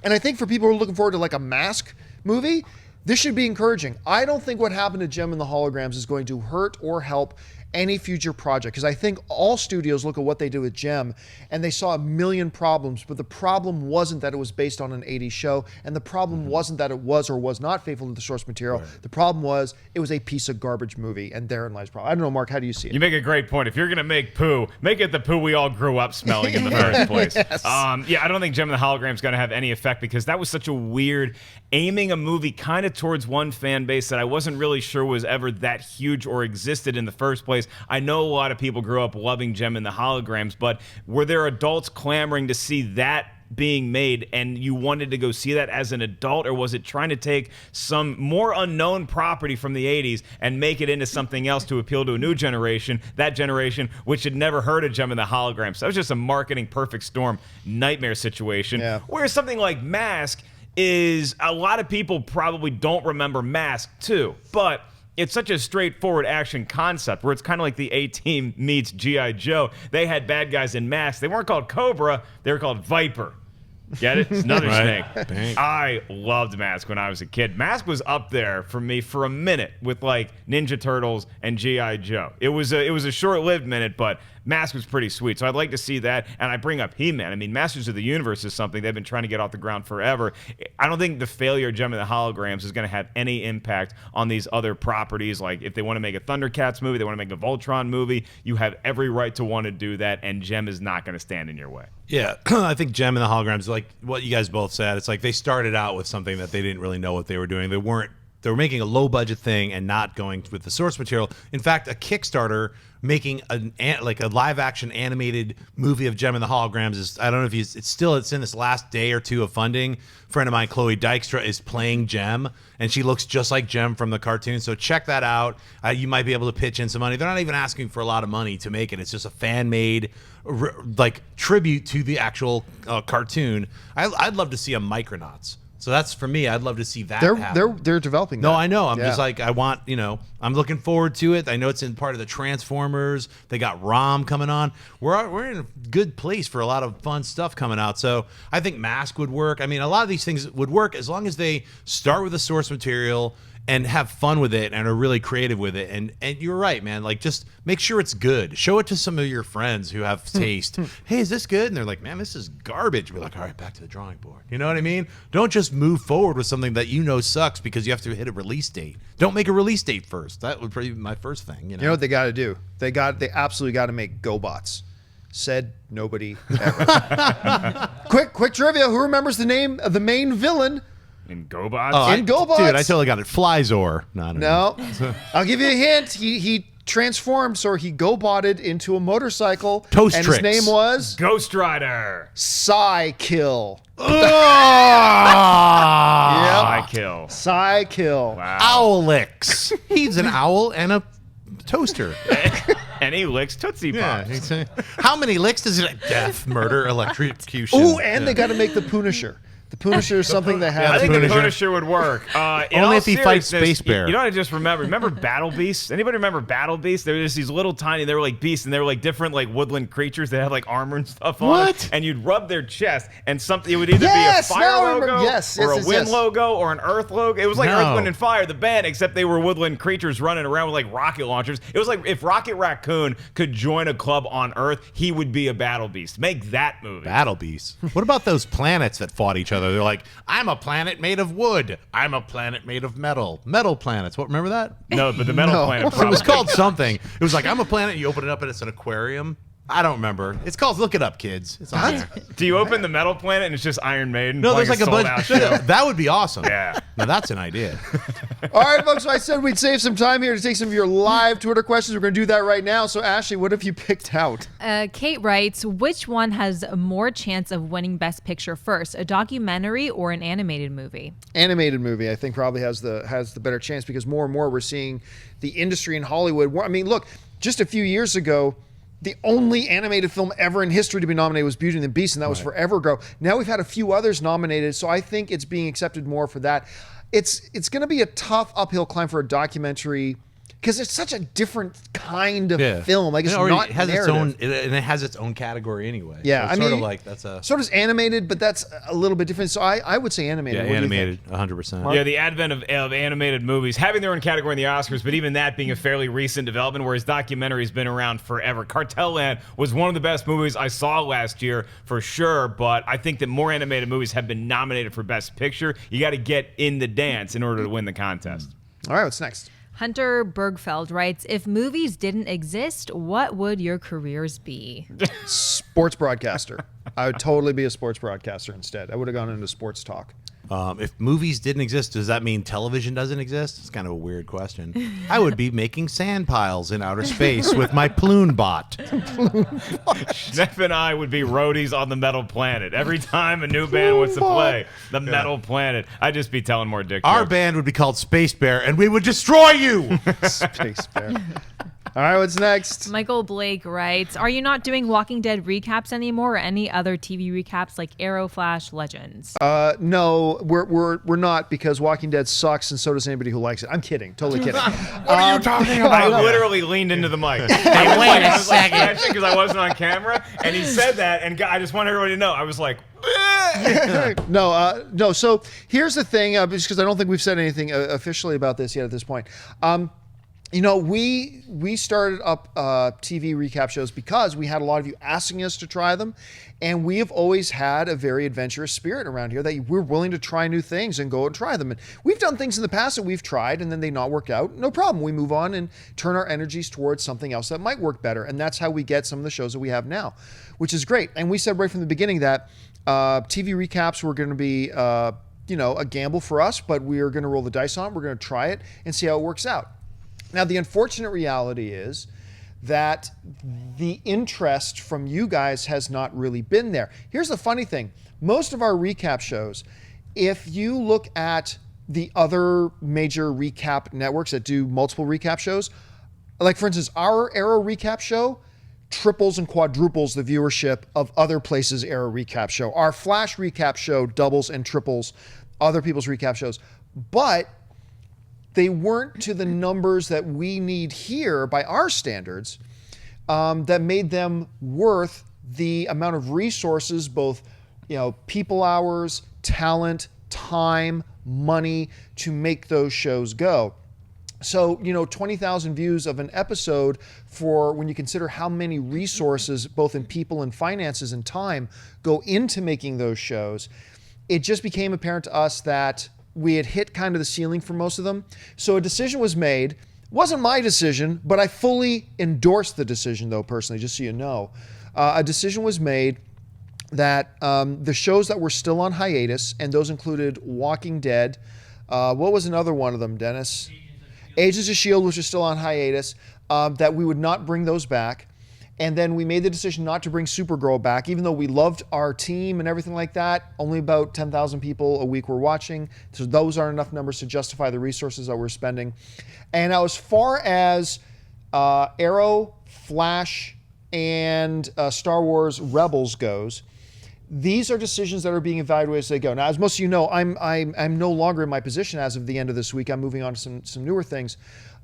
and I think for people who are looking forward to like a Mask movie, this should be encouraging. I don't think what happened to Jem and the Holograms is going to hurt or help any future project, because I think all studios look at what they did with Jem and they saw a million problems, but the problem wasn't that it was based on an 80s show, and the problem wasn't that it was or was not faithful to the source material. Right. The problem was it was a piece of garbage movie, and therein lies the problem. I don't know, Mark, how do you see it? You make a great point. If you're going to make poo, make it the poo we all grew up smelling in the first place. Yes. Yeah, I don't think Jem and the Hologram is going to have any effect, because that was such a weird aiming a movie kind of towards one fan base that I wasn't really sure was ever that huge or existed in the first place. I know a lot of people grew up loving Jem and the Holograms, but were there adults clamoring to see that being made, and you wanted to go see that as an adult, or was it trying to take some more unknown property from the 80s and make it into something else to appeal to a new generation, that generation which had never heard of Jem and the Holograms? So that was just a marketing perfect storm nightmare situation. Yeah. Whereas something like Mask is, a lot of people probably don't remember Mask too, but it's such a straightforward action concept where it's kind of like the A-Team meets G.I. Joe. They had bad guys in masks. They weren't called Cobra. They were called Viper. Get it? It's another snake. Dang. I loved Mask when I was a kid. Mask was up there for me for a minute with like Ninja Turtles and G.I. Joe. It was a short-lived minute, but Mask was pretty sweet. So I'd like to see that. And I bring up He-Man. I mean, Masters of the Universe is something they've been trying to get off the ground forever. I don't think the failure of Jem and the Holograms is going to have any impact on these other properties. Like if they want to make a Thundercats movie, they want to make a Voltron movie, you have every right to want to do that, and Jem is not going to stand in your way. Yeah, I think Jem and the Holograms, like what you guys both said, it's like they started out with something that they didn't really know what they were doing. They were making a low budget thing and not going with the source material. In fact, a Kickstarter making a live action animated movie of Jem and the Holograms is, I don't know if it's in this last day or two of funding. A friend of mine, Chloe Dykstra, is playing Jem, and she looks just like Jem from the cartoon. So check that out. You might be able to pitch in some money. They're not even asking for a lot of money to make it. It's just a fan made like tribute to the actual cartoon. I'd love to see a Micronauts So that's for me. I'd love to see that. They're developing. No, that. I know. I'm Yeah. just like I want. I'm looking forward to it. I know it's in part of the Transformers. They got ROM coming on. We're in a good place for a lot of fun stuff coming out. So I think Mask would work. I mean, a lot of these things would work as long as they start with the source material and have fun with it and are really creative with it. And you're right, man. Like, just make sure it's good. Show it to some of your friends who have taste. Hey, is this good? And they're like, man, this is garbage. Be like, all right, back to the drawing board. You know what I mean? Don't just move forward with something that sucks because you have to hit a release date. Don't make a release date first. That would probably be my first thing. You know what they got to do? They absolutely got to make GoBots. Said nobody ever. quick trivia. Who remembers the name of the main villain? In GoBots? GoBots? Dude, I totally got it. Flyzor. No. I'll give you a hint. He transformed, so he GoBotted into a motorcycle. Toast and Tricks. his name was? Ghost Rider. Psykill. Psykill. Psykill. Wow. Owlix. He's an owl and a toaster. And he licks Tootsie Pops. How many licks does it? Death, murder, electrocution. Ooh, and they got to make the Punisher. The Punisher is something that has. I think the Punisher. Punisher would work. Only if he fights Space Bear. You know what I just remember? Remember Battle Beasts? Anybody remember Battle Beasts? They were just these little tiny, they were like beasts, and they were like different like woodland creatures that had like armor and stuff on What? it. And you'd rub their chest, and something, it would either Yes, be a fire now I remember. logo, Yes, or yes, a wind yes. logo, or an earth logo. It was like No. Earth, Wind, and Fire, the band, except they were woodland creatures running around with like rocket launchers. It was like if Rocket Raccoon could join a club on Earth, he would be a Battle Beast. Make that movie. Battle Beasts. What about those planets that fought each other? They're like, I'm a planet made of wood. I'm a planet made of metal. Metal planets. What? Remember that? No, but the Metal Planet It probably. was called something. It was like, I'm a planet. You open it up and it's an aquarium. I don't remember. It's called. Look it up, kids. It's on there. Do you open the Metal Planet and it's just Iron Maiden? No, there's playing like a sold-out bunch. show? That would be awesome. Yeah. Now that's an idea. All right, folks. So I said we'd save some time here to take some of your live Twitter questions. We're going to do that right now. So, Ashley, what have you picked out? Kate writes, which one has more chance of winning Best Picture first, a documentary or an animated movie? Animated movie, I think, probably has the better chance because more and more we're seeing the industry in Hollywood. I mean, look, just a few years ago, the only animated film ever in history to be nominated was Beauty and the Beast, and that was Forever Grow. Now we've had a few others nominated, so I think it's being accepted more for that. It's going to be a tough uphill climb for a documentary because it's such a different kind of film. Like, it's not has narrative. its own, and it has its own category anyway. Yeah, so it's sort of like that's a. So does animated, but that's a little bit different. So I would say animated. Yeah, What do you think? animated, 100%. Yeah, the advent of animated movies, having their own category in the Oscars, but even that being a fairly recent development, whereas documentary has been around forever. Cartel Land was one of the best movies I saw last year, for sure, but I think that more animated movies have been nominated for Best Picture. You got to get in the dance in order to win the contest. All right, what's next? Hunter Bergfeld writes, if movies didn't exist, what would your careers be? Sports broadcaster. I would totally be a sports broadcaster instead. I would have gone into sports talk. If movies didn't exist, does that mean television doesn't exist? It's kind of a weird question. I would be making sand piles in outer space with my Ploon bot. Schnepp and I would be roadies on the Metal Planet. Every time a new band wants to play the Metal Planet, I'd just be telling more dick Our jokes. band would be called Space Bear, and we would destroy you. Space Bear. All right, what's next? Michael Blake writes, are you not doing Walking Dead recaps anymore or any other TV recaps like Arrow, Flash, Legends? No, we're not because Walking Dead sucks, and so does anybody who likes it. I'm kidding, totally kidding. What are you talking I about? literally leaned into the mic. Wait a second. Because I wasn't on camera, and he said that, and I just want everybody to know. I was like, No. So here's the thing, because I don't think we've said anything officially about this yet at this point. You know, we started up TV recap shows because we had a lot of you asking us to try them, and we have always had a very adventurous spirit around here that we're willing to try new things and go and try them. And we've done things in the past that we've tried and then they not worked out. No problem. We move on and turn our energies towards something else that might work better. And that's how we get some of the shows that we have now, which is great. And we said right from the beginning that TV recaps were going to be a gamble for us, but we are going to roll the dice on it. We're going to try it and see how it works out. Now, the unfortunate reality is that the interest from you guys has not really been there. Here's the funny thing. Most of our recap shows, if you look at the other major recap networks that do multiple recap shows, like for instance, our Arrow recap show triples and quadruples the viewership of other places' Arrow recap show. Our Flash recap show doubles and triples other people's recap shows. But they weren't to the numbers that we need here by our standards that made them worth the amount of resources, both people hours, talent, time, money to make those shows go. So, 20,000 views of an episode for when you consider how many resources, both in people and finances and time, go into making those shows, it just became apparent to us that we had hit kind of the ceiling for most of them. So a decision was made. It wasn't my decision, but I fully endorsed the decision, though, personally, just so you know. A decision was made that the shows that were still on hiatus, and those included Walking Dead. What was another one of them, Dennis? Agents of S.H.I.E.L.D., which is still on hiatus, that we would not bring those back. And then we made the decision not to bring Supergirl back, even though we loved our team and everything like that. Only about 10,000 people a week were watching. So those aren't enough numbers to justify the resources that we're spending. And now as far as Arrow, Flash, and Star Wars Rebels goes, these are decisions that are being evaluated as they go. Now, as most of you know, I'm no longer in my position as of the end of this week. I'm moving on to some newer things.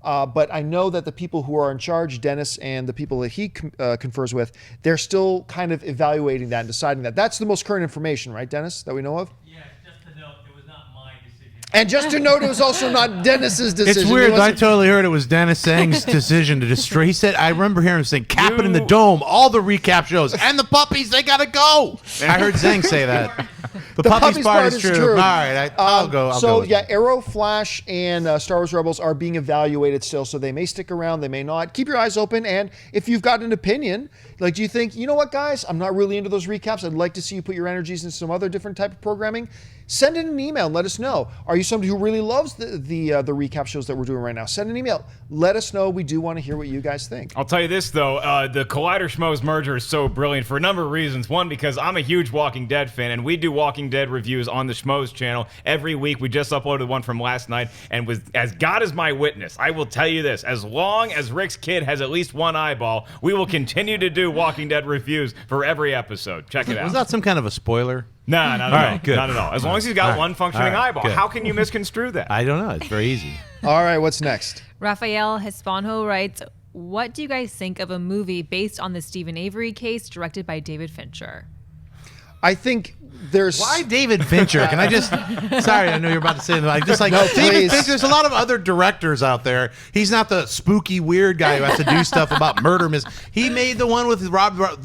But I know that the people who are in charge, Dennis and the people that he confers with, they're still kind of evaluating that and deciding that. That's the most current information, right, Dennis, that we know of? Yeah, just to note, it was not my decision. And just to note, it was also not Dennis's decision. It's weird. I totally heard it was Dennis Sang's decision to just trace it. I remember hearing him saying, "Cap it in the dome, all the recap shows, and the puppies, they gotta go." I heard Zang say that. The puppies part is true. All right, I'll go. I'll go with yeah, it. Arrow, Flash, and Star Wars Rebels are being evaluated still, so they may stick around, they may not. Keep your eyes open, and if you've got an opinion, like, do you think, you know what, guys, I'm not really into those recaps. I'd like to see you put your energies into some other different type of programming. Send in an email and let us know. Are you somebody who really loves the recap shows that we're doing right now? Send an email. Let us know. We do want to hear what you guys think. I'll tell you this, though. The Collider Schmoes merger is so brilliant for a number of reasons. One, because I'm a huge Walking Dead fan, and we do Walking Dead reviews on the Schmoes channel every week. We just uploaded one from last night, and as God is my witness, I will tell you this. As long as Rick's kid has at least one eyeball, we will continue to do Walking Dead reviews for every episode. Check it out. Was that some kind of a spoiler? No, not at all. Right, good. Not at all. As long as he's got one functioning eyeball. good. How can you misconstrue that? I don't know. It's very easy. All right, what's next? Rafael Hispanjo writes, what do you guys think of a movie based on the Stephen Avery case directed by David Fincher? I think there's... Why David Fincher? Can I just... Sorry, I know you're about to say that. No, No, David please. Fincher, there's a lot of other directors out there. He's not the spooky, weird guy who has to do stuff about murder. He made the one with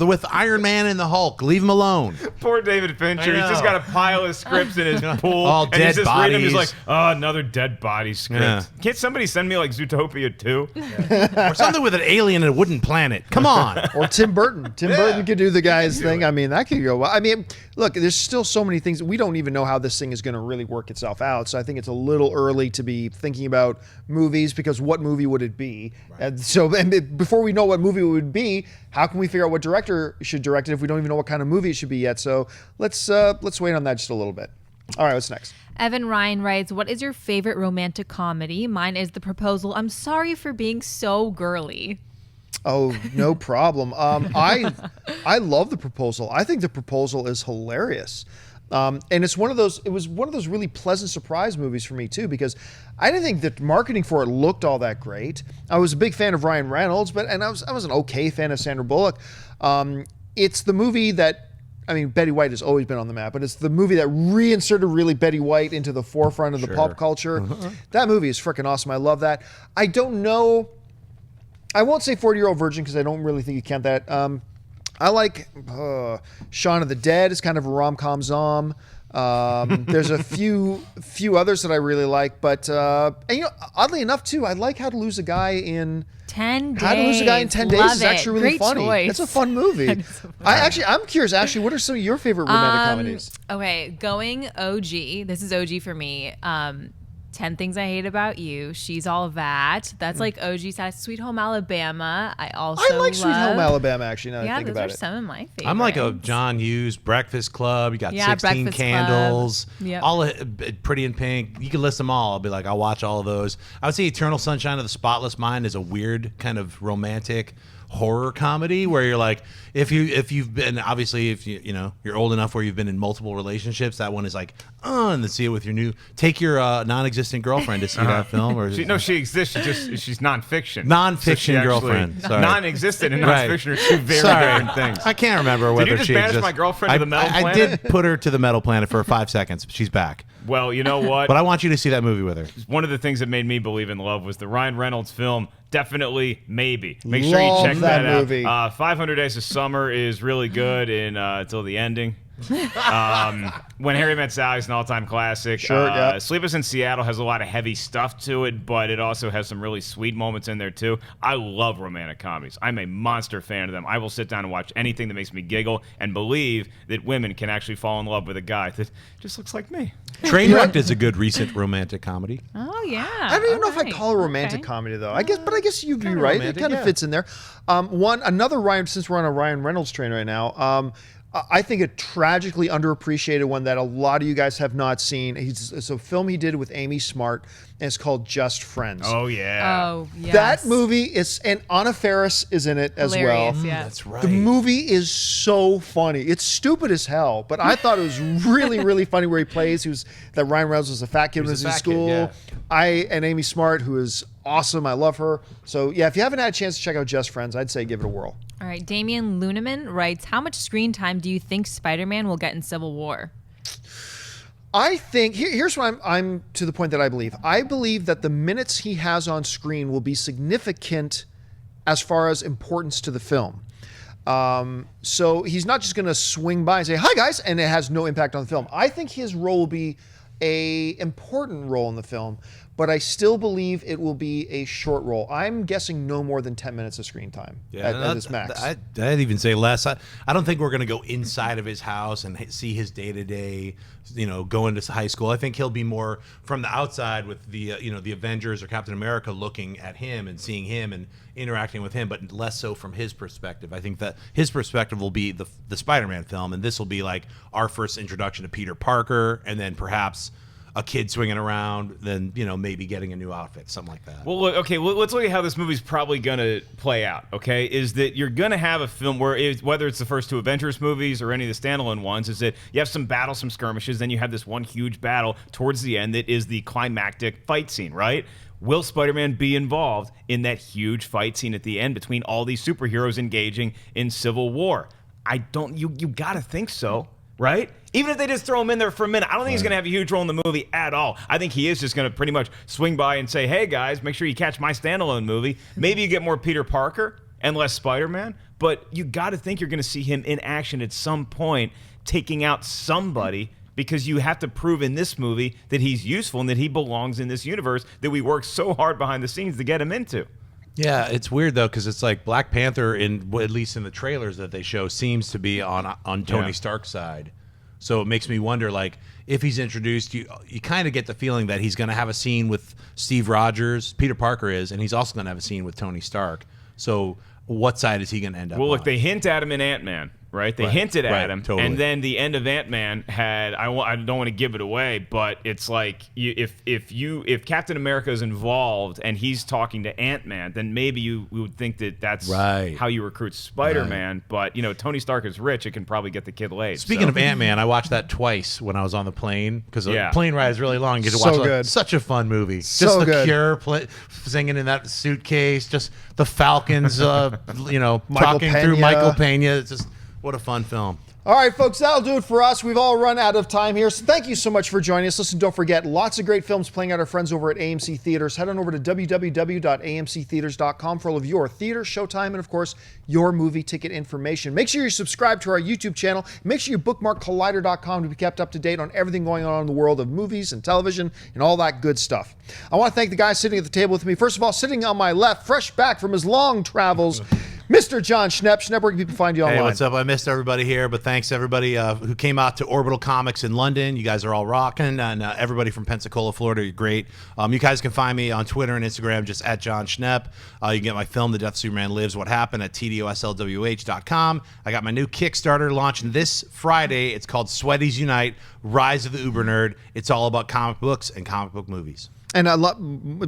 with Iron Man and the Hulk. Leave him alone. Poor David Fincher. He's just got a pile of scripts in his pool. All and dead he's just reading them. He's like, bodies. oh, another dead body script. Yeah. Can't somebody send me like Zootopia 2? Or something with an alien and a wooden planet. Come on. Or Tim Burton. Tim Burton could do the guy's thing. I mean, that could go well. I mean, look, there's still so many things. We don't even know how this thing is going to really work itself out. So I think it's a little early to be thinking about movies, because what movie would it be? Right. And before we know what movie it would be, how can we figure out what director should direct it if we don't even know what kind of movie it should be yet? So let's wait on that just a little bit. All right, what's next? Evan Ryan writes, what is your favorite romantic comedy? Mine is The Proposal. I'm sorry for being so girly. Oh, no problem. I love The Proposal. I think The Proposal is hilarious. And it's it was one of those really pleasant surprise movies for me too, because I didn't think the marketing for it looked all that great. I was a big fan of Ryan Reynolds, and I was an okay fan of Sandra Bullock. It's the movie that, I mean, Betty White has always been on the map, but it's the movie that reinserted really Betty White into the forefront of the pop culture. That movie is freaking awesome. I love that. I don't know. I won't say 40-Year-Old Virgin because I don't really think you count that. I like Shaun of the Dead. It's kind of a rom-com zom. There's a few others that I really like, but and oddly enough too, I like How to Lose a Guy in 10 Days. How to Lose a Guy in 10 Days Love is it. actually really Great funny. choice. It's a fun movie. I'm curious, Ashley, what are some of your favorite romantic comedies? Okay, going OG. This is OG for me. 10 Things I Hate About You. She's All That. That's like OG status. Sweet Home Alabama. I like Sweet Home Alabama, actually, now that I think those about are it. some of my favorites. I'm like a John Hughes, Breakfast Club. You got Yeah, 16 Breakfast Candles. Club. Yep. All Pretty in Pink. You can list them all. I'll be like, I'll watch all of those. I would say Eternal Sunshine of the Spotless Mind is a weird kind of romantic horror comedy where you're like, if you've been, obviously if you're old enough where you've been in multiple relationships, that one is like, and then see it with your take your non-existent girlfriend to see that film. Or she exists. She's nonfiction. Non-fiction girlfriend. Sorry. Non-existent and nonfiction are two very different things. I can't remember whether Did you just she banish exists. my girlfriend to the metal planet? I did put her to the metal planet for 5 seconds, but she's back. Well, you know what? But I want you to see that movie with her. One of the things that made me believe in love was the Ryan Reynolds film, Definitely Maybe. Make sure Love you check that that movie. out. 500 Days of Summer is really good until the ending. When Harry Met Sally is an all-time classic. Sure, yeah. Sleepless in Seattle has a lot of heavy stuff to it, but it also has some really sweet moments in there too. I love romantic comedies. I'm a monster fan of them. I will sit down and watch anything that makes me giggle and believe that women can actually fall in love with a guy that just looks like me. Trainwreck is a good recent romantic comedy. Oh yeah. I don't even know if I call it a romantic Okay. comedy though. I guess you'd be Kinda right. romantic, It kind of yeah. fits in there. Another Ryan, since we're on a Ryan Reynolds train right now. I think a tragically underappreciated one that a lot of you guys have not seen. It's a film he did with Amy Smart, and it's called Just Friends. Oh, yeah. Oh yes. That movie is, and Anna Faris is in it as well. Hilarious, yeah. That's right. The movie is so funny. It's stupid as hell, but I thought it was really, really funny where he plays. That Ryan Reynolds was a fat kid when he was in school. Yeah. And Amy Smart, who is awesome. I love her. So yeah, if you haven't had a chance to check out Just Friends, I'd say give it a whirl. All right, Damian Luneman writes, how much screen time do you think Spider-Man will get in Civil War? I think here's why I'm to the point that I believe. I believe that the minutes he has on screen will be significant as far as importance to the film. So he's not just going to swing by and say, "Hi guys," and it has no impact on the film. I think his role will be a important role in the film, but I still believe it will be a short role. I'm guessing no more than 10 minutes of screen time at this max. I'd even say less. I don't think we're going to go inside of his house and see his day-to-day, going to high school. I think he'll be more from the outside with the, the Avengers or Captain America looking at him and seeing him and interacting with him, but less so from his perspective. I think that his perspective will be the Spider-Man film, and this will be like our first introduction to Peter Parker, and then perhaps a kid swinging around, then maybe getting a new outfit, something like that. Well, let's look at how this movie's probably gonna play out. Okay, is that you're gonna have a film where whether it's the first two Avengers movies or any of the standalone ones, is that you have some battles, some skirmishes, then you have this one huge battle towards the end that is the climactic fight scene, right? Will Spider-Man be involved in that huge fight scene at the end between all these superheroes engaging in Civil War? You gotta think so, right? Even if they just throw him in there for a minute, I don't think he's going to have a huge role in the movie at all. I think he is just going to pretty much swing by and say, hey, guys, make sure you catch my standalone movie. Maybe you get more Peter Parker and less Spider-Man, but you got to think you're going to see him in action at some point taking out somebody, because you have to prove in this movie that he's useful and that he belongs in this universe that we worked so hard behind the scenes to get him into. Yeah, it's weird though, because it's like Black Panther, at least in the trailers that they show, seems to be on Tony Stark's side. So it makes me wonder, like, if he's introduced, you kind of get the feeling that he's going to have a scene with Steve Rogers, Peter Parker is, and he's also going to have a scene with Tony Stark. So what side is he going to end up Well, on? look, they hint at him in Ant-Man, right? They hinted at him, totally. and then the end of Ant-Man had, I don't want to give it away, but it's like if Captain America is involved and he's talking to Ant-Man, then maybe you would think that that's how you recruit Spider-Man. But Tony Stark is rich; it can probably get the kid laid. Speaking of Ant-Man, I watched that twice when I was on the plane, because the Yeah. plane ride is really long. You get to So watch good. such a fun movie. So just the good. Cure singing in that suitcase, just the Falcons, talking through Pena. Michael Pena. It's just what a fun film. All right, folks, that'll do it for us. We've all run out of time here, so thank you so much for joining us. Listen, don't forget, lots of great films playing at our friends over at AMC Theaters. Head on over to www.amctheaters.com for all of your theater, showtime, and, of course, your movie ticket information. Make sure you subscribe to our YouTube channel. Make sure you bookmark collider.com to be kept up to date on everything going on in the world of movies and television and all that good stuff. I want to thank the guys sitting at the table with me. First of all, sitting on my left, fresh back from his long travels, Mr. Jon Schnepp. Schnepp, where can people find you online? Hey, what's up? I missed everybody here, but thanks everybody who came out to Orbital Comics in London. You guys are all rocking, and everybody from Pensacola, Florida, you're great. You guys can find me on Twitter and Instagram just at Jon Schnepp. You can get my film, The Death of Superman Lives, What Happened, at tdoslwh.com. I got my new Kickstarter launching this Friday. It's called Sweaties Unite, Rise of the Uber Nerd. It's all about comic books and comic book movies. And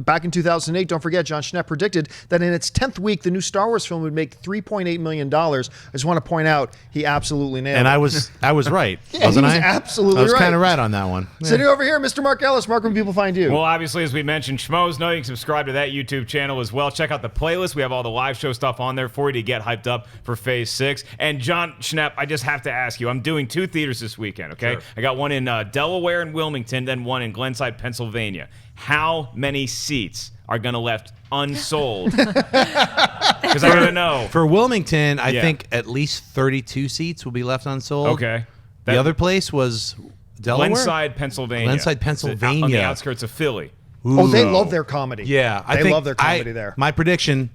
back in 2008, don't forget, Jon Schnepp predicted that in its 10th week, the new Star Wars film would make $3.8 million. I just want to point out, he absolutely nailed it. And I was right, Yeah, wasn't he was I? absolutely I was right. kind of right on that one. Yeah. Sitting over here, Mr. Mark Ellis. Mark, where can people find you? Well, obviously, as we mentioned, Schmoes know you can subscribe to that YouTube channel as well. Check out the playlist. We have all the live show stuff on there for you to get hyped up for Phase 6. And Jon Schnepp, I just have to ask you, I'm doing 2 theaters this weekend, okay? Sure. I got one in Delaware and Wilmington, then one in Glenside, Pennsylvania. How many seats are going to left unsold? Because I got to know. For Wilmington, I Yeah. think at least 32 seats will be left unsold. Okay. The other place was Delaware? Glenside, Pennsylvania. Glenside, It's on the Pennsylvania. outskirts of Philly. Oh, they Ooh. love their comedy. Yeah, I they think love their comedy there. My prediction: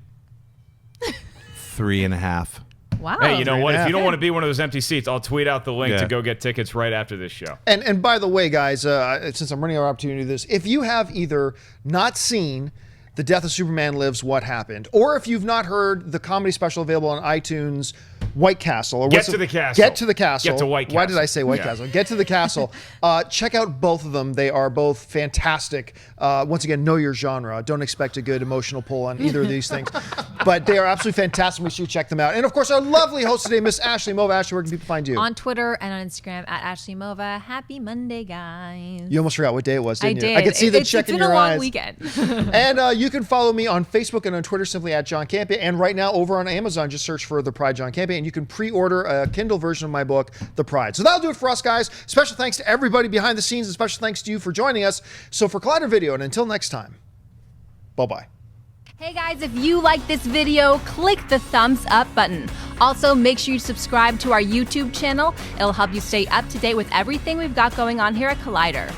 3.5. Wow. Hey, you know what? If you don't Yeah. want to be one of those empty seats, I'll tweet out the link Yeah. to go get tickets right after this show. And by the way, guys, since I'm running out of opportunity to do this, if you have either not seen The Death of Superman Lives, What Happened, or if you've not heard the comedy special available on iTunes, White Castle. Or Get what's to it- the Castle. Get to the Castle. Get to White Why Castle. did I say White Yeah. Castle? Get to the Castle. Check out both of them. They are both fantastic. Once again, know your genre. Don't expect a good emotional pull on either of these things. But they are absolutely fantastic. We should check them out. And of course, our lovely host today, Miss Ashley Mova. Ashley, where can people find you? On Twitter and on Instagram at Ashley Mova. Happy Monday, guys. You almost forgot what day it was, I didn't you? did. I could see the It's check been in your a long eyes. weekend. And you can follow me on Facebook and on Twitter simply at John Campea. And right now over on Amazon, just search for The Pride John Campea, and you can pre-order a Kindle version of my book, The Pride. So that'll do it for us, guys. Special thanks to everybody behind the scenes, and special thanks to you for joining us. So for Collider Video, and until next time, bye-bye. Hey guys, if you like this video, click the thumbs up button. Also, make sure you subscribe to our YouTube channel. It'll help you stay up to date with everything we've got going on here at Collider.